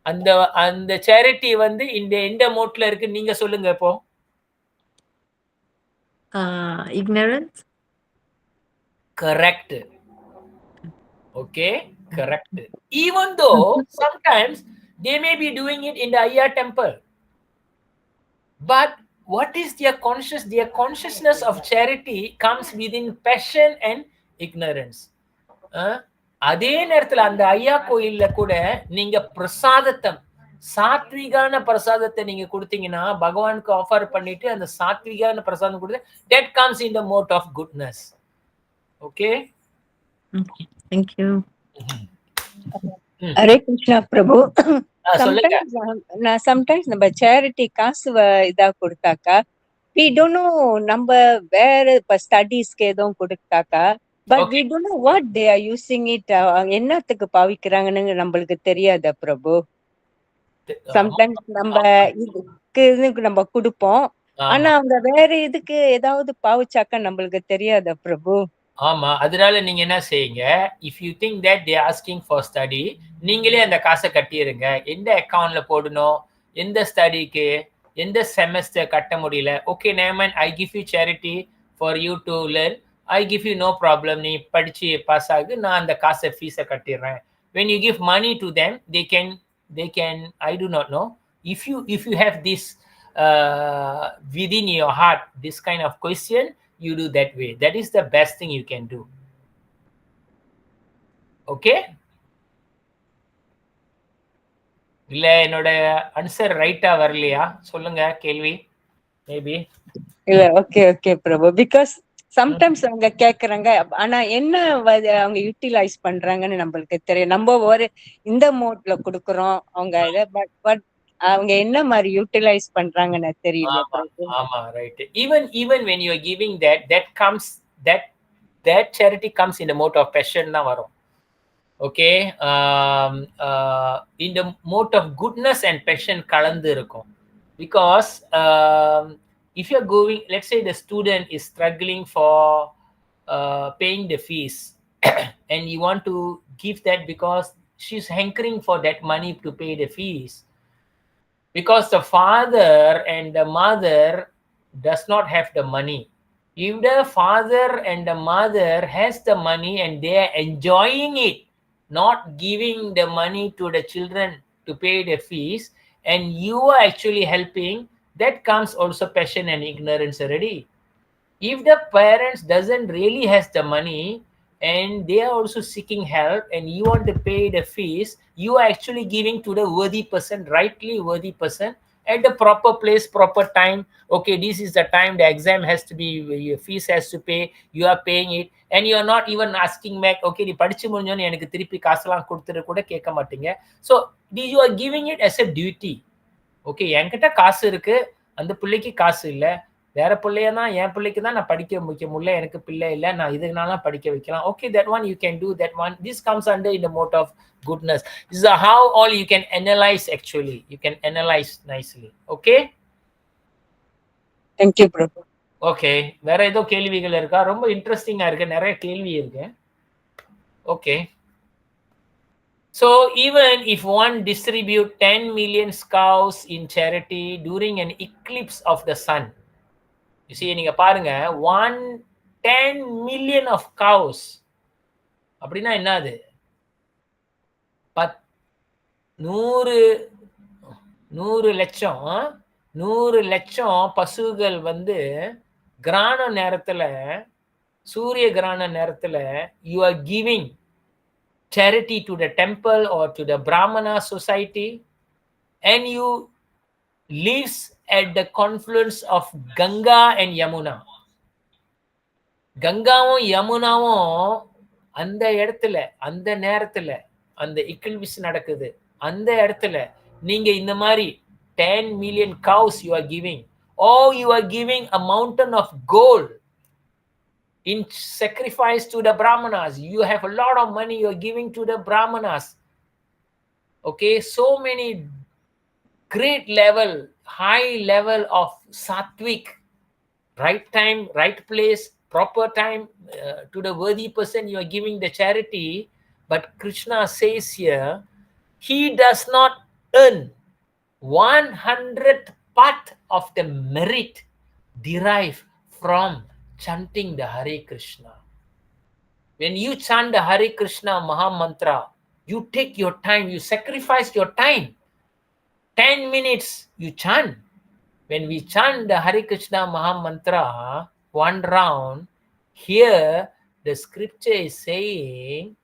அந்த சேரிட்டி வந்து எந்த மோட்ல இருக்கு? நீங்க சொல்லுங்க இப்போ. Ignorance. Correct. Okay, correct. Even though sometimes they may be doing it in the Ayya temple, but what is their conscious? Their consciousness of charity comes within passion and ignorance. அதே நேரத்துல அந்த ஐயா கோயில்ல கூட நீங்க பிரசாதத்தை, சாத்விகான பிரசாதத்தை நீங்க கொடுத்தீங்கன்னா, பகவானுக்கு ஆஃபர் பண்ணிட்டு அந்த சாத்விகான பிரசாதம் கொடுத்து, that comes in the mode of goodness. Okay, thank you. Hare Krishna பிரபு. சொல்லுங்க. sometimes நம்ம சேரிட்டி காசு இதா கொடுத்தாக்கா, we don't know நம்ம வேற இப்ப ஸ்டடீஸ்க்கு எதுவும் கொடுத்தாக்கா, but we don't know what they are using it, என்னத்துக்கு பாவிக்கிறாங்கன்னு நம்மளுக்கு தெரியாத பிரபு. சம்டைம்ஸ் நம்ம இதுக்கு நம்ம கொடுப்போம், ஆனா அவங்க வேற இதுக்கு ஏதாவது பாவிச்சாக்கா நம்மளுக்கு தெரியாத பிரபு. ஆமா, அதனால நீங்க என்ன செய்யுங்க, if you think that they asking for study, நீங்களே அந்த காசை கட்டிடுங்க. எந்த அக்கௌண்ட்ல போடணும், எந்த ஸ்டடிக்கு, எந்த செமஸ்டர் கட்ட முடியல, okay Naaman I give you charity for you to learn, I give you know problem, நீ படிச்சு பாஸ் ஆகு, நான் அந்த காசை ஃபீஸை கட்டிடுறேன். when you give money to them, they can I do not know, if you have this within your heart, this kind of question, you do that way. That is the best thing you can do. Okay, இல்ல என்னோட answer ரைட்டா வரலையா சொல்லுங்க, கேள்வி maybe. இல்ல okay Prabhu, because sometimes அவங்க கேக்குறாங்க, ஆனா என்ன அவங்க யூட்டிலைஸ் பண்றாங்கன்னு நம்மளுக்கு தெரியும். நம்ம ஒரு இந்த மோட்ல கொடுக்கறோம் அவங்க இத, பட் அவங்க என்ன மாதிரி யூட்டிலைஸ் பண்றாங்கன்னு தெரியல. ஆமா right. even when you are giving that comes, that charity comes in the mode of passion தான் வரும். okay, in the mode of goodness and passion கலந்து இருக்கும். because if you are going, let's say the student is struggling for paying the fees and you want to give that because she's hankering for that money to pay the fees, because the father and the mother does not have the money. If the father and the mother has the money and they are enjoying it, not giving the money to the children to pay the fees, and you are actually helping, that comes also passion and ignorance already. If the parents doesn't really has the money and they are also seeking help and you want to pay the fees, you are actually giving to the worthy person, rightly worthy person, at the proper place, proper time. Okay, this is the time the exam has to be, your fees has to pay, you are paying it, and you are not even asking back, okay நீ படிச்சு முடிஞ்சோன்னு எனக்கு திருப்பி காசெல்லாம் கொடுத்துட்டு கூட கேட்க மாட்டீங்க. So you are giving it as a duty. Okay, என்கிட்ட காசு இருக்கு, அந்த பிள்ளைக்கு காசு இல்லை, வேற பிள்ளைய தான், என் பிள்ளைக்கு தான் நான் படிக்க வைக்க முடியல, எனக்கு பிள்ளை இல்லை, நான் இதனால படிக்க வைக்கலாம். Okay, that one you can do, that one. This comes under in the mode of goodness. This is how all you can analyze, actually you can analyze nicely. Okay, thank you Prabhu. Okay, வேற ஏதோ கேள்விகள் இருக்கா? ரொம்ப இன்ட்ரெஸ்டிங்கா இருக்கு, நிறைய கேள்வி இருக்கு. Okay, so even if one distribute 10 million cows in charity during an eclipse of the sun, you see, நீங்க பாருங்க, 10 million of cows அப்படின்னா என்னது? 100 லட்சம் பசுகள் வந்து கிரான நேரத்துல, சூரிய கிரான நேரத்துல you are giving charity to the temple or to the Brahmana society, and you lives at the confluence of Ganga and Yamuna. கங்காவும் யமுனாவும் அந்த இடத்துல, அந்த நேரத்துல, அந்த இக்கிள்விஸ் நடக்குது, அந்த இடத்துல நீங்க இந்த மாதிரி 10 million cows you are giving, or you are giving a mountain of gold in sacrifice to the Brahmanas. You have a lot of money you are giving to the Brahmanas. Okay, so many great level, high level of sattvic, right time, right place, proper time, to the worthy person you are giving the charity. But Krishna says here, he does not earn 100th part of the merit derived from chanting the Hare Krishna. When you chant the Hare Krishna Maha Mantra, you take your time, you sacrifice your time. 10 minutes you chant. when we chant the Hare Krishna Maha Mantra one round, here the scripture is saying,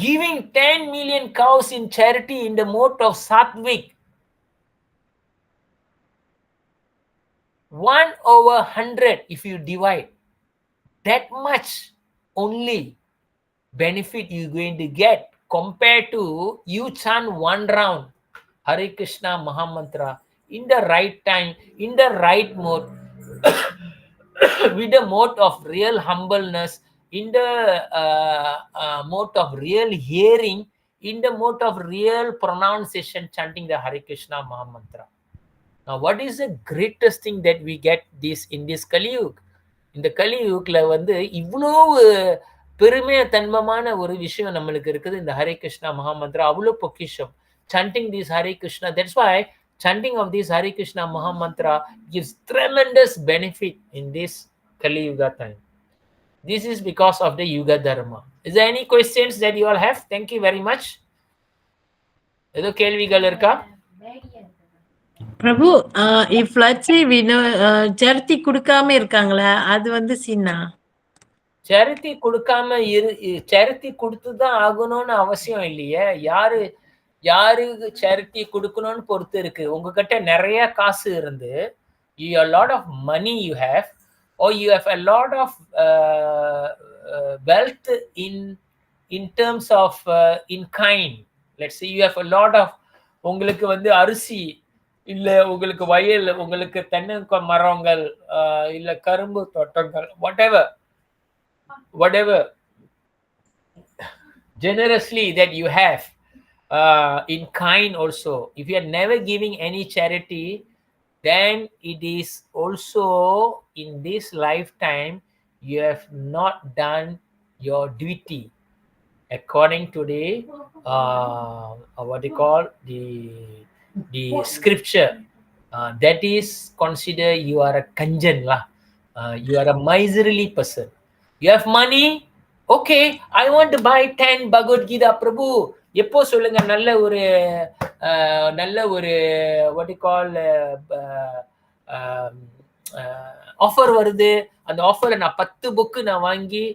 giving 10 million cows in charity in the mode of Satvik, 1/100 if you divide, that much only benefit you're going to get compared to you chant one round Hare Krishna Maha Mantra in the right time, in the right mode, with the mode of real humbleness, in the mode of real hearing, in the mode of real pronunciation, chanting the Hare Krishna Maha Mantra. Now, what is the greatest thing that we get this in this Kali Yuga? இந்த கலியுக்ல வந்து இவ்வளவு பெருமைய தன்மமான ஒரு விஷயம் நம்மளுக்கு இருக்குது. இந்த ஹரே கிருஷ்ணா மகாமந்திரா அவ்வளவு பொக்கிஷம். Chanting this Hare Krishna, that's why chanting of this Hare Krishna Maha Mantra gives tremendous benefit in this Kali Yuga time. This is because of the Yuga Dharma. Is there any questions that you all have? Thank you very much. ஏதோ கேள்விகள் இருக்கா? பிரபு, if let's say we know charity கொடுக்காம இருக்காங்களா, அது வந்து சின்னா? Charity கொடுக்காம charity கொடுத்துதான் ஆகணும்னு அவசியம் இல்லையே. யாருக்கு சேரிட்டி கொடுக்கணும்னு பொறுத்து இருக்கு. உங்ககிட்ட நிறைய காசு இருந்து, a lot of money you have, or you have a lot of wealth in terms of in kind. Let's say you have a lot of, உங்களுக்கு வந்து அரிசி இல்ல, உங்களுக்கு வயல், உங்களுக்கு தென்னை மரங்கள், இல்ல கரும்பு தோட்டங்கள், whatever generously that you have in kind also, if you are never giving any charity, then it is also in this lifetime you have not done your duty according to the what they call the scripture. That is considered you are a kanjan lah. You are a miserly person. You have money, okay, I want to buy 10 Bhagavad Gita. Prabhu, எப்போ சொல்லுங்க நல்ல ஒரு what you call offer வருது, அந்த ஆஃபரை நான் 10 book நான் வாங்கி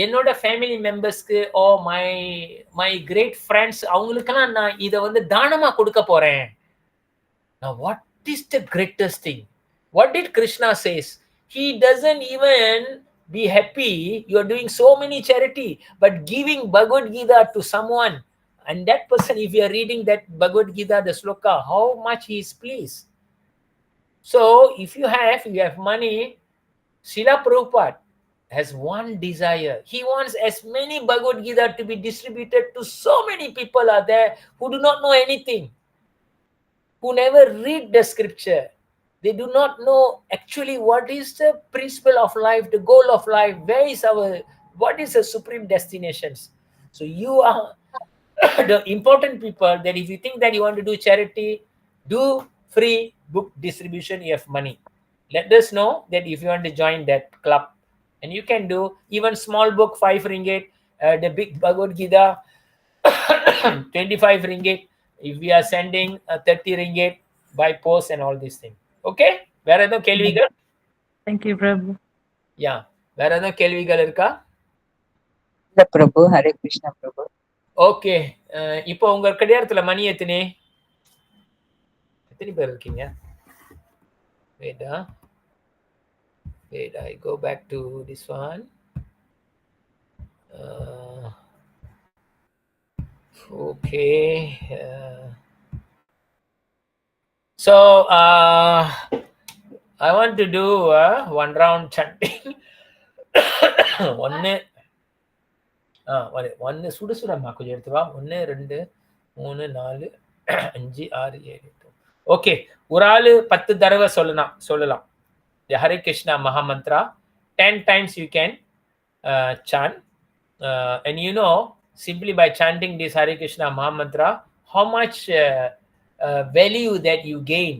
என்னோட ஃபேமிலி மெம்பர்ஸ்க்கு ஓ மை கிரேட் ஃப்ரெண்ட்ஸ் அவங்களுக்கெல்லாம் நான் இதை வந்து தானமா கொடுக்க போறேன். Now what is the greatest thing? What did Krishna says? He doesn't even be happy you are doing so many charity, but giving Bhagavad Gita to someone, and that person, if you are reading that Bhagavad Gita, the sloka, how much he is pleased. So if you have money, Srila Prabhupada has one desire. He wants as many Bhagavad Gita to be distributed to so many people are there who do not know anything, who never read the scripture. They do not know actually what is the principle of life, the goal of life, what is the supreme destinations. So you are the important people that if you think that you want to do charity, do free book distribution, you have money. Let us know that if you want to join that club. And you can do even small book, 5 ringgit, the big Bhagavad Gita, 25 ringgit. If we are sending 30 ringgit by post and all these things. Okay? வேற ஏதாவது கேள்விகள்? Thank you, Prabhu. Yeah. வேற ஏதாவது கேள்விகள் இருக்கா? இல்ல பிரபு. ஹரே கிருஷ்ணா பிரபு. Okay. இப்போ உங்க கடியாரத்துல மணி எத்தனை பேர் இருக்கீங்க? Wait, I go back to this one. Okay. So I want to do one round chanting. ஒன்னு சுடுசுடமா கொஞ்சம் எடுத்து வா. 1 2 3 4 5 6 7 8. ஓகே, ஒரு ஆளு 10 தடவை சொல்லலாம். The Hare Krishna Maha Mantra 10 times you can chant, and you know, simply by chanting this Hare Krishna Maha Mantra, how much value that you gain.